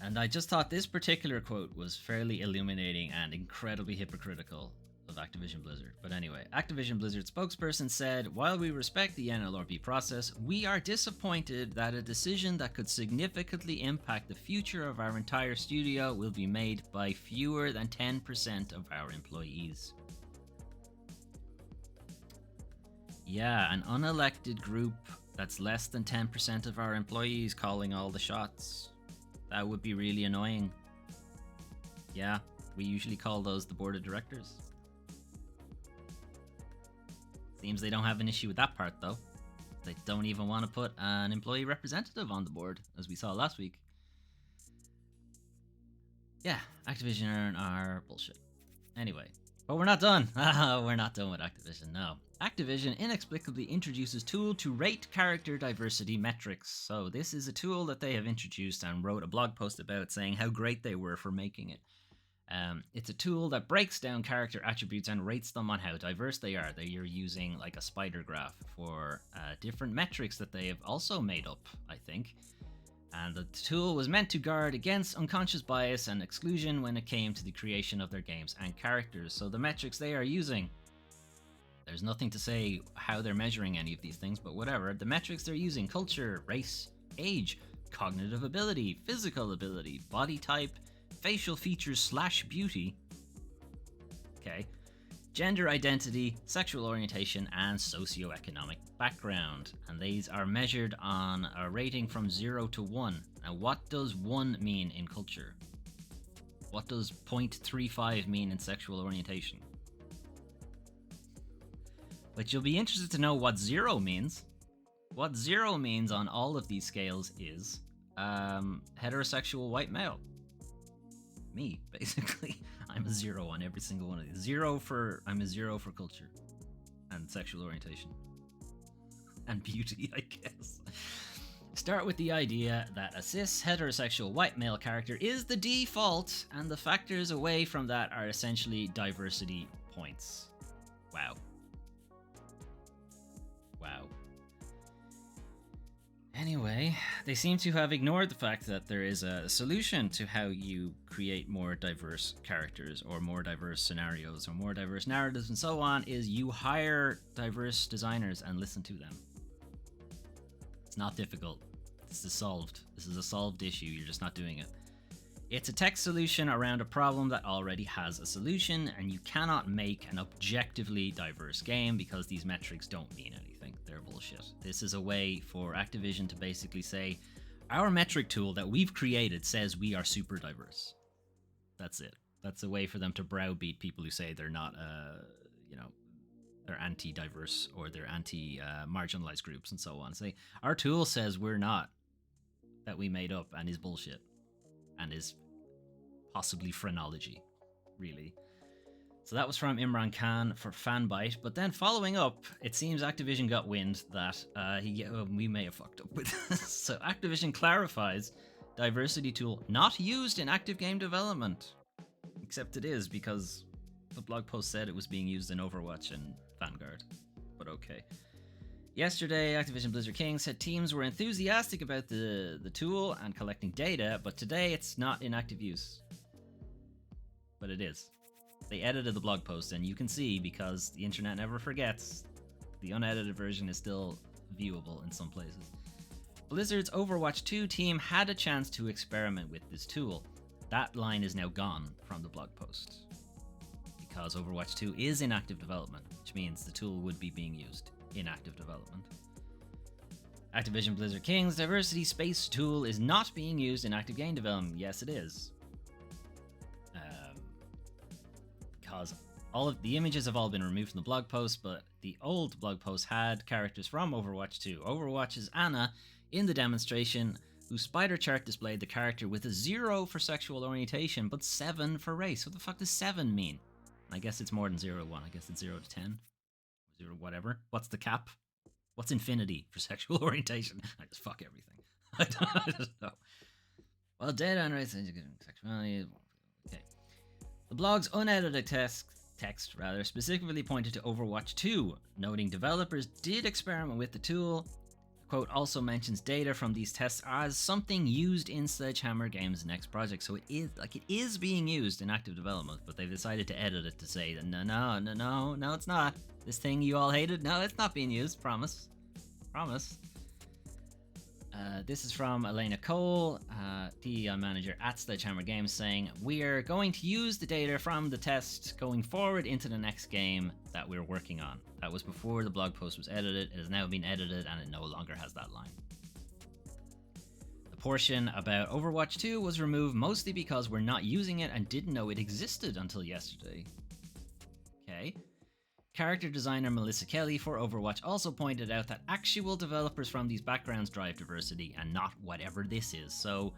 Speaker 1: And I just thought this particular quote was fairly illuminating and incredibly hypocritical of Activision Blizzard. But anyway, Activision Blizzard spokesperson said, while we respect the NLRB process, we are disappointed that a decision that could significantly impact the future of our entire studio will be made by fewer than 10% of our employees. Yeah, an unelected group that's less than 10% of our employees calling all the shots. That would be really annoying. Yeah, we usually call those the board of directors. Seems they don't have an issue with that part, though. They don't even want to put an employee representative on the board, as we saw last week. Yeah, Activision are bullshit. Anyway, but we're not done. We're not done with Activision, no. Activision inexplicably introduces tool to rate character diversity metrics. So this is a tool that they have introduced and wrote a blog post about, saying how great they were for making it. It's a tool that breaks down character attributes and rates them on how diverse they are. They are using like a spider graph for different metrics that they have also made up, I think. And the tool was meant to guard against unconscious bias and exclusion when it came to the creation of their games and characters. So the metrics they are using, there's nothing to say how they're measuring any of these things, but whatever. The metrics they're using: culture, race, age, cognitive ability, physical ability, body type, facial features / beauty, okay, gender identity, sexual orientation, and socioeconomic background. And these are measured on a rating from 0 to 1. Now, what does 1 mean in culture? What does 0.35 mean in sexual orientation? But you'll be interested to know what 0 means. What 0 means on all of these scales is heterosexual white male. Me, basically. I'm a 0 on every single one of these. I'm a 0 for culture and sexual orientation and beauty, I guess. Start with the idea that a cis heterosexual white male character is the default, and the factors away from that are essentially diversity points. Wow. Anyway, they seem to have ignored the fact that there is a solution to how you create more diverse characters or more diverse scenarios or more diverse narratives and so on, is you hire diverse designers and listen to them. It's not difficult. This is solved. This is a solved issue. You're just not doing it. It's a tech solution around a problem that already has a solution, and you cannot make an objectively diverse game because these metrics don't mean anything. They're bullshit. This is a way for Activision to basically say, our metric tool that we've created says we are super diverse. That's it. That's a way for them to browbeat people who say they're not, they're anti-diverse or they're anti-marginalized groups and so on. Say, our tool says we're not, that we made up and is bullshit and is possibly phrenology, really. So that was from Imran Khan for Fanbyte. But then following up, it seems Activision got wind that we may have fucked up with this. So Activision clarifies diversity tool not used in active game development. Except it is, because the blog post said it was being used in Overwatch and Vanguard. But okay. Yesterday, Activision Blizzard King said teams were enthusiastic about the tool and collecting data, but today it's not in active use. But it is. They edited the blog post, and you can see, because the internet never forgets, the unedited version is still viewable in some places. Blizzard's Overwatch 2 team had a chance to experiment with this tool. That line is now gone from the blog post, because Overwatch 2 is in active development, which means the tool would be being used in active development. Activision Blizzard King's diversity space tool is not being used in active game development. Yes, it is. Because all of the images have all been removed from the blog post, but the old blog post had characters from Overwatch 2. Overwatch's Ana in the demonstration, whose spider chart displayed the character with a 0 for sexual orientation, but 7 for race. What the fuck does 7 mean? I guess it's more than 0 to 1. I guess it's 0 to 10. 0 whatever. What's the cap? What's infinity for sexual orientation? I just fuck everything. I don't know. Well, data on race and sexuality. Okay. The blog's unedited text specifically pointed to Overwatch 2, noting developers did experiment with the tool. The quote also mentions data from these tests as something used in Sledgehammer Games' next project. So it is being used in active development, but they've decided to edit it to say that no, it's not. This thing you all hated, no, it's not being used. Promise. This is from Elena Cole, DEI manager at Sledgehammer Games, saying, "We're going to use the data from the test going forward into the next game that we're working on." That was before the blog post was edited. It has now been edited and it no longer has that line. The portion about Overwatch 2 was removed mostly because we're not using it and didn't know it existed until yesterday. Okay. Character designer Melissa Kelly for Overwatch also pointed out that actual developers from these backgrounds drive diversity and not whatever this is. So,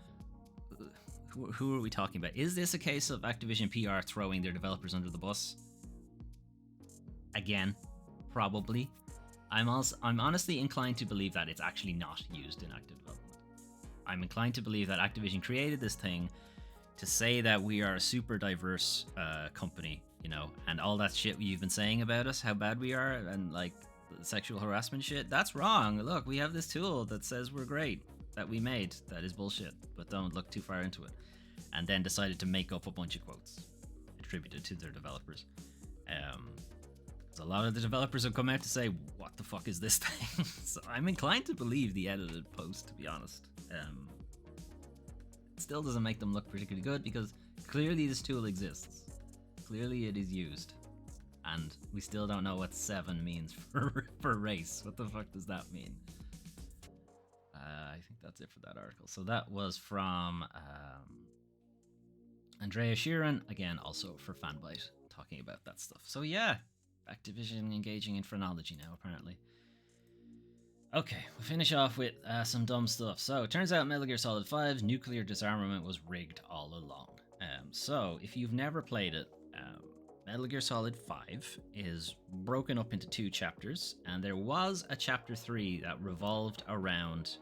Speaker 1: who are we talking about? Is this a case of Activision PR throwing their developers under the bus? Again, probably. I'm honestly inclined to believe that it's actually not used in active development. I'm inclined to believe that Activision created this thing to say that we are a super diverse company, you know, and all that shit you've been saying about us, how bad we are, and like the sexual harassment shit, that's wrong. Look, we have this tool that says we're great, that we made, that is bullshit, but don't look too far into it. And then decided to make up a bunch of quotes attributed to their developers. A lot of the developers have come out to say, what the fuck is this thing? So I'm inclined to believe the edited post, to be honest. It still doesn't make them look particularly good, because clearly this tool exists. Clearly it is used. And we still don't know what 7 means for race. What the fuck does that mean? I think that's it for that article. So that was from Andrea Sheeran, again, also for Fanbyte, talking about that stuff. So yeah, Activision engaging in phrenology now, apparently. Okay, we'll finish off with some dumb stuff. So, it turns out Metal Gear Solid 5's nuclear disarmament was rigged all along. So, if you've never played it, Metal Gear Solid 5 is broken up into 2 chapters, and there was a chapter 3 that revolved around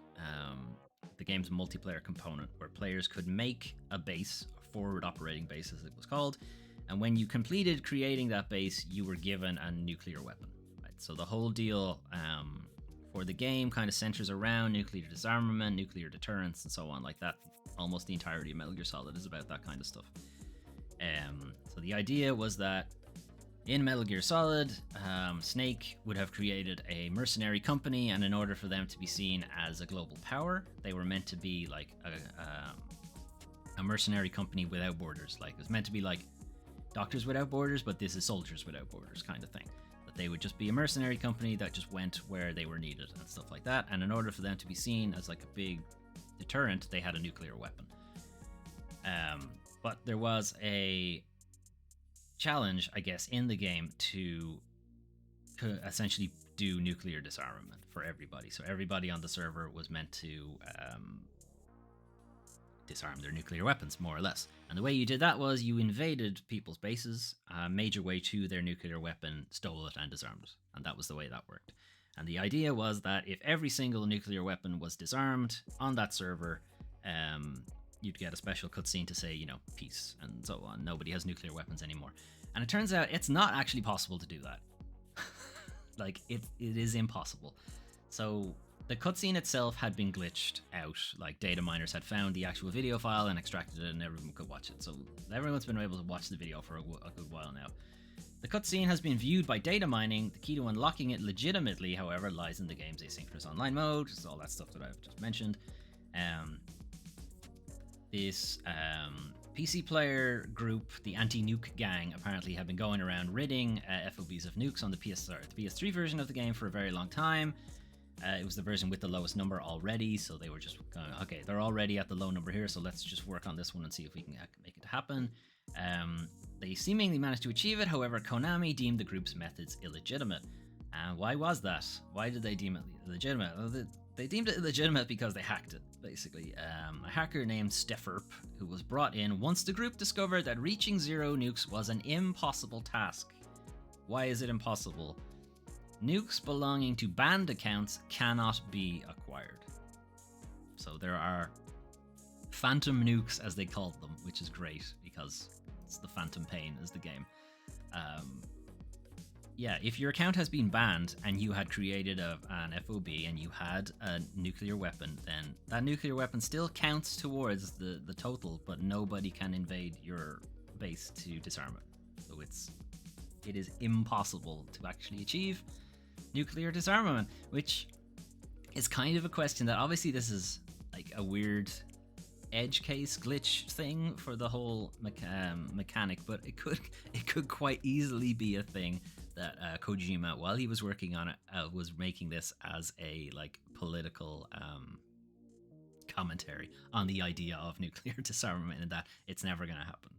Speaker 1: the game's multiplayer component, where players could make a base, a forward operating base as it was called, and when you completed creating that base, you were given a nuclear weapon. Right? So the whole deal for the game kind of centers around nuclear disarmament, nuclear deterrence, and so on, like that. Almost the entirety of Metal Gear Solid is about that kind of stuff. So the idea was that in Metal Gear Solid, Snake would have created a mercenary company, and in order for them to be seen as a global power, they were meant to be like a mercenary company without borders. Like, it was meant to be like Doctors Without Borders, but this is Soldiers Without Borders kind of thing. That they would just be a mercenary company that just went where they were needed and stuff like that. And in order for them to be seen as like a big deterrent, they had a nuclear weapon. But there was a challenge, I guess, in the game to to essentially do nuclear disarmament for everybody. So everybody on the server was meant to disarm their nuclear weapons, more or less. And the way you did that was you invaded people's bases, made your way to their nuclear weapon, stole it, and disarmed it. And that was the way that worked. And the idea was that if every single nuclear weapon was disarmed on that server, you'd get a special cutscene to say, you know, peace and so on. Nobody has nuclear weapons anymore. And it turns out it's not actually possible to do that. Like, it is impossible. So the cutscene itself had been glitched out. Like, data miners had found the actual video file and extracted it, and everyone could watch it. So everyone's been able to watch the video for a good while now. The cutscene has been viewed by data mining. The key to unlocking it legitimately, however, lies in the game's asynchronous online mode. Just all that stuff that I've just mentioned. This PC player group, the Anti-Nuke Gang, apparently have been going around ridding FOBs of nukes on the PS3 version of the game for a very long time. It was the version with the lowest number already, so they were just going, okay, they're already at the low number here, so let's just work on this one and see if we can make it happen. They seemingly managed to achieve it, however, Konami deemed the group's methods illegitimate. And why was that? Why did they deem it illegitimate? Well, they deemed it illegitimate because they hacked it, basically. A hacker named Stefferp, who was brought in once the group discovered that reaching 0 nukes was an impossible task. Why is it impossible? Nukes belonging to banned accounts cannot be acquired. So there are phantom nukes, as they called them, which is great because it's the phantom pain as the game. Yeah, if your account has been banned and you had created an FOB and you had a nuclear weapon, then that nuclear weapon still counts towards the total, but nobody can invade your base to disarm it. So it is impossible to actually achieve nuclear disarmament, which is kind of a question that obviously this is like a weird edge case glitch thing for the whole mechanic, but it could quite easily be a thing that Kojima, while he was working on it, was making this as a like political commentary on the idea of nuclear disarmament and that it's never going to happen.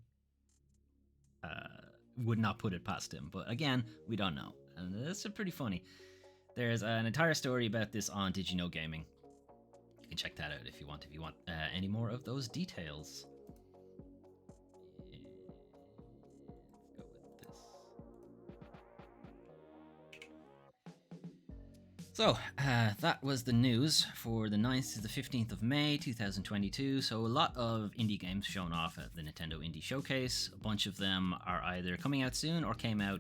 Speaker 1: Would not put it past him, but again, we don't know, and that's pretty funny. There's an entire story about this on Did You Know Gaming. You can check that out if you want any more of those details. So, that was the news for the 9th to the 15th of May 2022. So a lot of indie games shown off at the Nintendo Indie Showcase. A bunch of them are either coming out soon or came out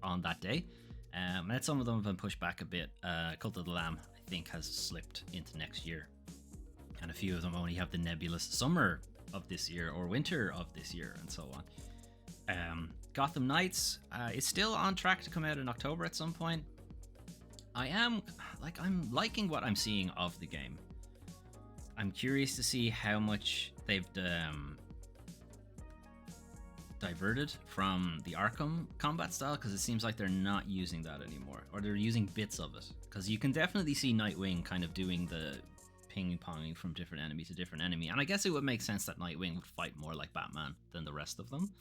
Speaker 1: on that day. And some of them have been pushed back a bit. Cult of the Lamb, I think, has slipped into next year. And a few of them only have the nebulous summer of this year or winter of this year and so on. Gotham Knights is still on track to come out in October at some point. I'm liking what I'm seeing of the game. I'm curious to see how much they've diverted from the Arkham combat style, because it seems like they're not using that anymore, or they're using bits of it. Because you can definitely see Nightwing kind of doing the ping-ponging from different enemy to different enemy, and I guess it would make sense that Nightwing would fight more like Batman than the rest of them.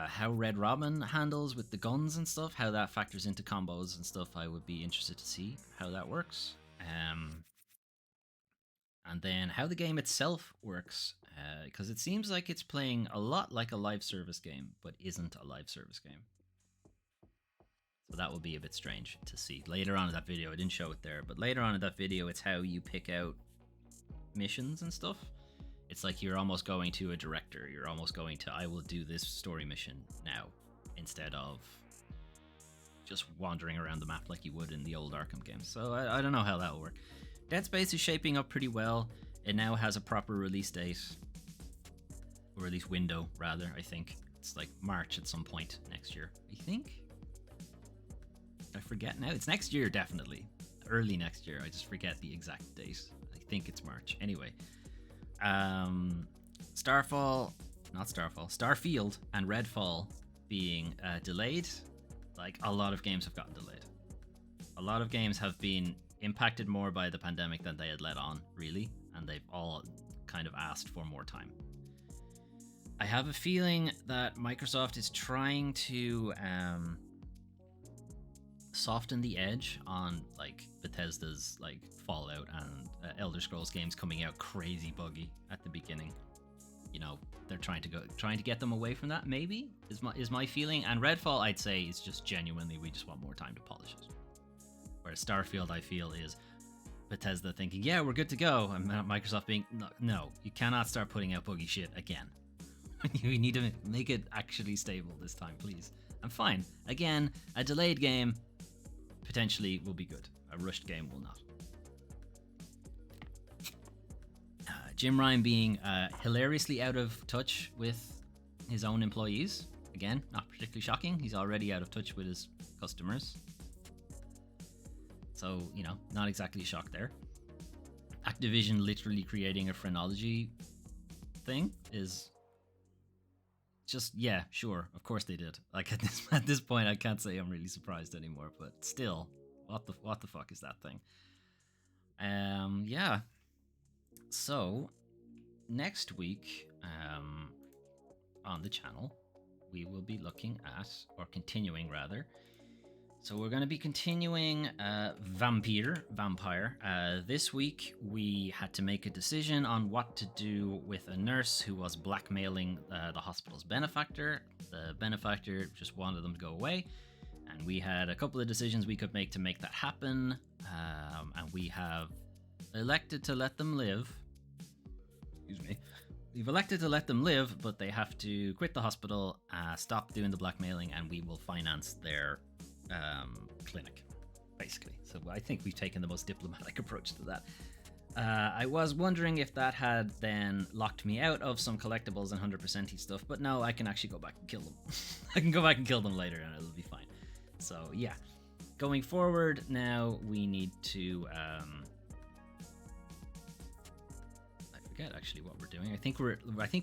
Speaker 1: How Red Robin handles with the guns and stuff, how that factors into combos and stuff, I would be interested to see how that works. And then how the game itself works, because it seems like it's playing a lot like a live service game, but isn't a live service game. So that will be a bit strange to see. Later on in that video, I didn't show it there, but later on in that video, it's how you pick out missions and stuff. It's like you're almost going to a director. You're almost going to, I will do this story mission now, instead of just wandering around the map like you would in the old Arkham games. So I don't know how that will work. Dead Space is shaping up pretty well. It now has a proper release date, or release window, rather, I think. It's like March at some point next year, I think. I forget now. It's next year, definitely. Early next year. I just forget the exact date. I think it's March. Anyway. Starfield and Redfall being delayed. Like, a lot of games have gotten delayed. A lot of games have been impacted more by the pandemic than they had let on, really, and they've all kind of asked for more time. I have a feeling that Microsoft is trying to soften the edge on like Bethesda's like Fallout and Elder Scrolls games coming out crazy buggy at the beginning. You know, they're trying to get them away from that. Maybe is my feeling. And Redfall, I'd say, is just genuinely we just want more time to polish it. Whereas Starfield, I feel, is Bethesda thinking, yeah, we're good to go, and Microsoft being, no, you cannot start putting out buggy shit again. You need to make it actually stable this time, please. And fine, again, a delayed game potentially will be good. A rushed game will not. Jim Ryan being hilariously out of touch with his own employees. Again, not particularly shocking. He's already out of touch with his customers. So, you know, not exactly a shock there. Activision literally creating a Phrenology thing is just, yeah, sure, of course they did. Like at this point, I can't say I'm really surprised anymore, but still, what the fuck is that thing? Yeah. So next week, on the channel, we will be looking at, or continuing rather. So we're going to be continuing Vampire. This week, we had to make a decision on what to do with a nurse who was blackmailing the hospital's benefactor. The benefactor just wanted them to go away. And we had a couple of decisions we could make to make that happen. And we have elected to let them live. Excuse me. We've elected to let them live, but they have to quit the hospital, stop doing the blackmailing, and we will finance their clinic, basically. So I think we've taken the most diplomatic approach to that. I was wondering if that had then locked me out of some collectibles and 100%y stuff, but no, I can actually go back and kill them. I can go back and kill them later and it'll be fine. So yeah, going forward now we need to I forget actually what we're doing. I think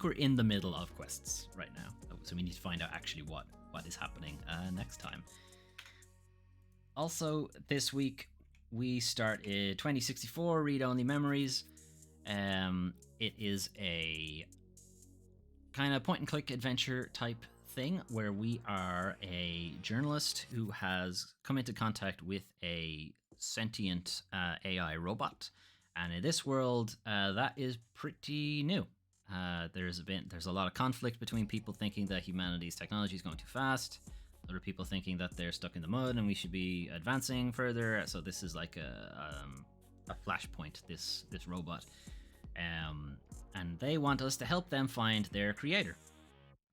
Speaker 1: we're in the middle of quests right now, so we need to find out actually what is happening next time. Also, this week, we started 2064 Read-Only Memories. It is a kind of point-and-click adventure type thing where we are a journalist who has come into contact with a sentient AI robot. And in this world, that is pretty new. There's a lot of conflict between people thinking that humanity's technology is going too fast. Other people thinking that they're stuck in the mud and we should be advancing further. So this is like a flashpoint, this robot. And they want us to help them find their creator.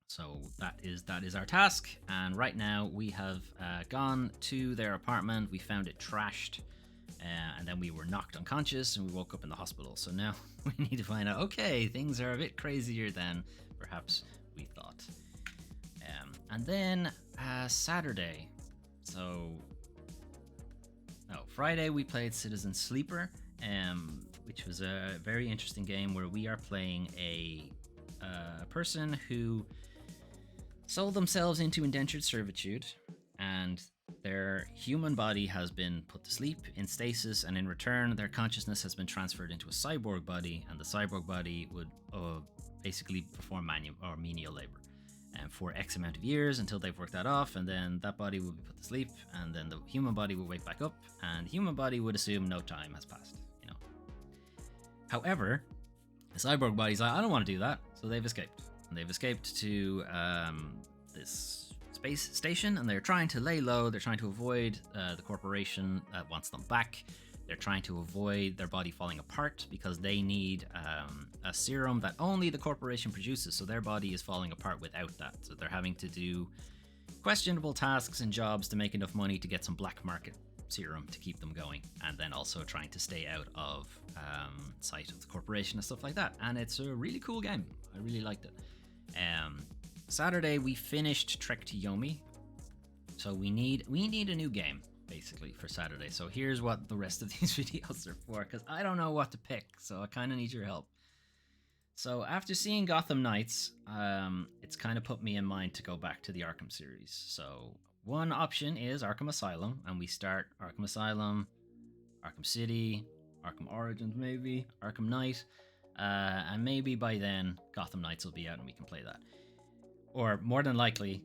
Speaker 1: So that is our task. And right now we have gone to their apartment. We found it trashed. And then we were knocked unconscious and we woke up in the hospital. So now we need to find out, okay, things are a bit crazier than perhaps we thought. And then Saturday, Friday we played Citizen Sleeper, which was a very interesting game where we are playing a person who sold themselves into indentured servitude, and their human body has been put to sleep in stasis, and in return their consciousness has been transferred into a cyborg body, and the cyborg body would basically perform menial labor for X amount of years until they've worked that off, and then that body will be put to sleep, and then the human body will wake back up, and the human body would assume no time has passed, you know. However, the cyborg body's like, I don't want to do that, so they've escaped. And they've escaped to this space station, and they're trying to lay low. They're trying to avoid the corporation that wants them back. They're trying to avoid their body falling apart because they need a serum that only the corporation produces, so their body is falling apart without that. So they're having to do questionable tasks and jobs to make enough money to get some black market serum to keep them going, and then also trying to stay out of sight of the corporation and stuff like that. And it's a really cool game. I really liked it. Saturday we finished Trek to Yomi, so we need a new game basically for Saturday. So here's what the rest of these videos are for, because I don't know what to pick, so I kind of need your help. So after seeing Gotham Knights, it's kind of put me in mind to go back to the Arkham series. So one option is Arkham Asylum, and we start Arkham Asylum, Arkham City, Arkham Origins maybe, Arkham Knight, and maybe by then Gotham Knights will be out and we can play that. Or more than likely,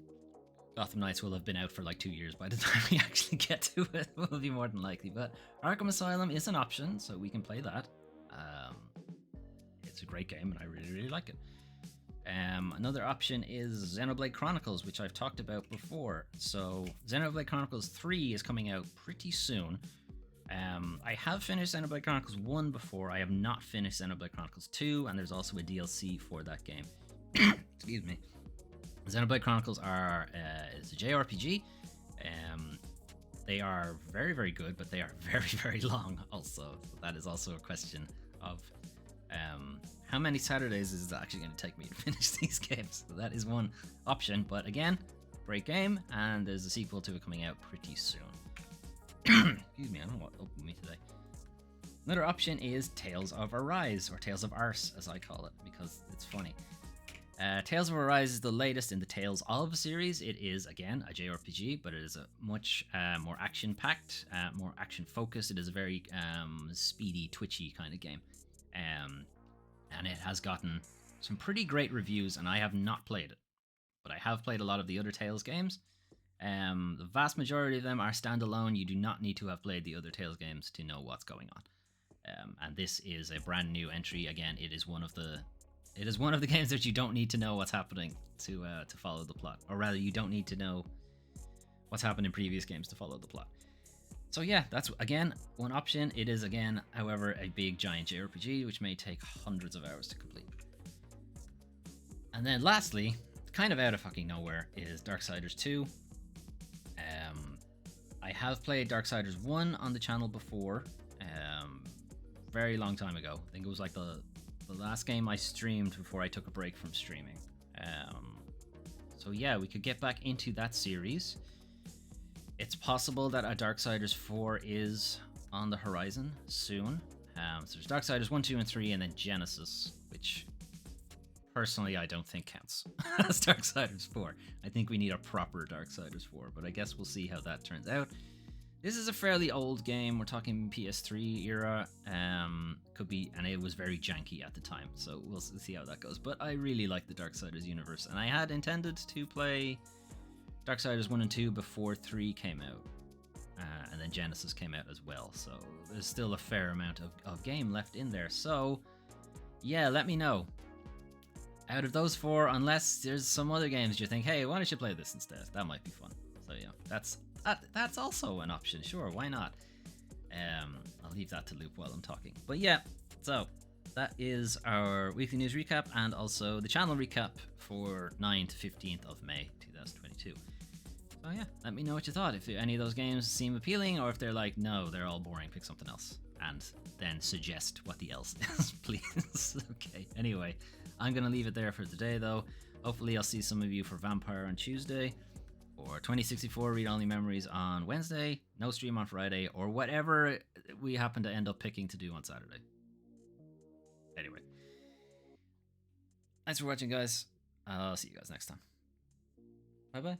Speaker 1: Gotham Knights will have been out for like 2 years by the time we actually get to it. Will be more than likely. But Arkham Asylum is an option, so we can play that. It's a great game, and I really, really like it. Another option is Xenoblade Chronicles, which I've talked about before. So Xenoblade Chronicles 3 is coming out pretty soon. I have finished Xenoblade Chronicles 1 before. I have not finished Xenoblade Chronicles 2, and there's also a DLC for that game. Excuse me. Xenoblade Chronicles is a JRPG. They are very, very good, but they are very, very long also. So that is also a question of how many Saturdays is it actually going to take me to finish these games. So that is one option, but again, great game, and there's a sequel to it coming out pretty soon. Excuse me, I don't know what opened me today. Another option is Tales of Arise, or Tales of Arse, as I call it, because it's funny. Tales of Arise is the latest in the Tales of series. It is, again, a JRPG, but it is a much more action-packed, more action-focused. It is a very speedy, twitchy kind of game. And it has gotten some pretty great reviews, and I have not played it. But I have played a lot of the other Tales games. The vast majority of them are standalone. You do not need to have played the other Tales games to know what's going on. And this is a brand new entry. Again, it is one of the games that you don't need to know what's happening to follow the plot, or rather, you don't need to know what's happened in previous games to follow the plot. So yeah, that's again one option. It is again, however, a big giant JRPG which may take hundreds of hours to complete. And then lastly, kind of out of fucking nowhere, is Darksiders 2. I have played Darksiders 1 on the channel before, very long time ago. I think it was like the last game I streamed before I took a break from streaming. So yeah, we could get back into that series. It's possible that a Darksiders 4 is on the horizon soon. So there's Darksiders 1, 2, and 3, and then Genesis, which personally I don't think counts as Darksiders 4. I think we need a proper Darksiders 4, but I guess we'll see how that turns out. This is a fairly old game. We're talking PS3 era. Could be, and it was very janky at the time, so we'll see how that goes. But I really like the Darksiders universe, and I had intended to play Darksiders 1 and 2 before 3 came out, and then Genesis came out as well, so there's still a fair amount of game left in there. So yeah, let me know. Out of those 4, unless there's some other games you think, hey, why don't you play this instead? That might be fun. So yeah, that's also an option. Sure, why not? I'll leave that to loop while I'm talking. But yeah, so that is our weekly news recap, and also the channel recap for 9th to 15th of May 2022. So yeah, let me know what you thought. If any of those games seem appealing, or if they're like, no, they're all boring, pick something else. And then suggest what the else is, please. Okay, anyway, I'm going to leave it there for today, though. Hopefully I'll see some of you for Vampire on Tuesday, or 2064 Read-Only Memories on Wednesday, no stream on Friday, or whatever we happen to end up picking to do on Saturday. Anyway, thanks for watching, guys. I'll see you guys next time. Bye-bye.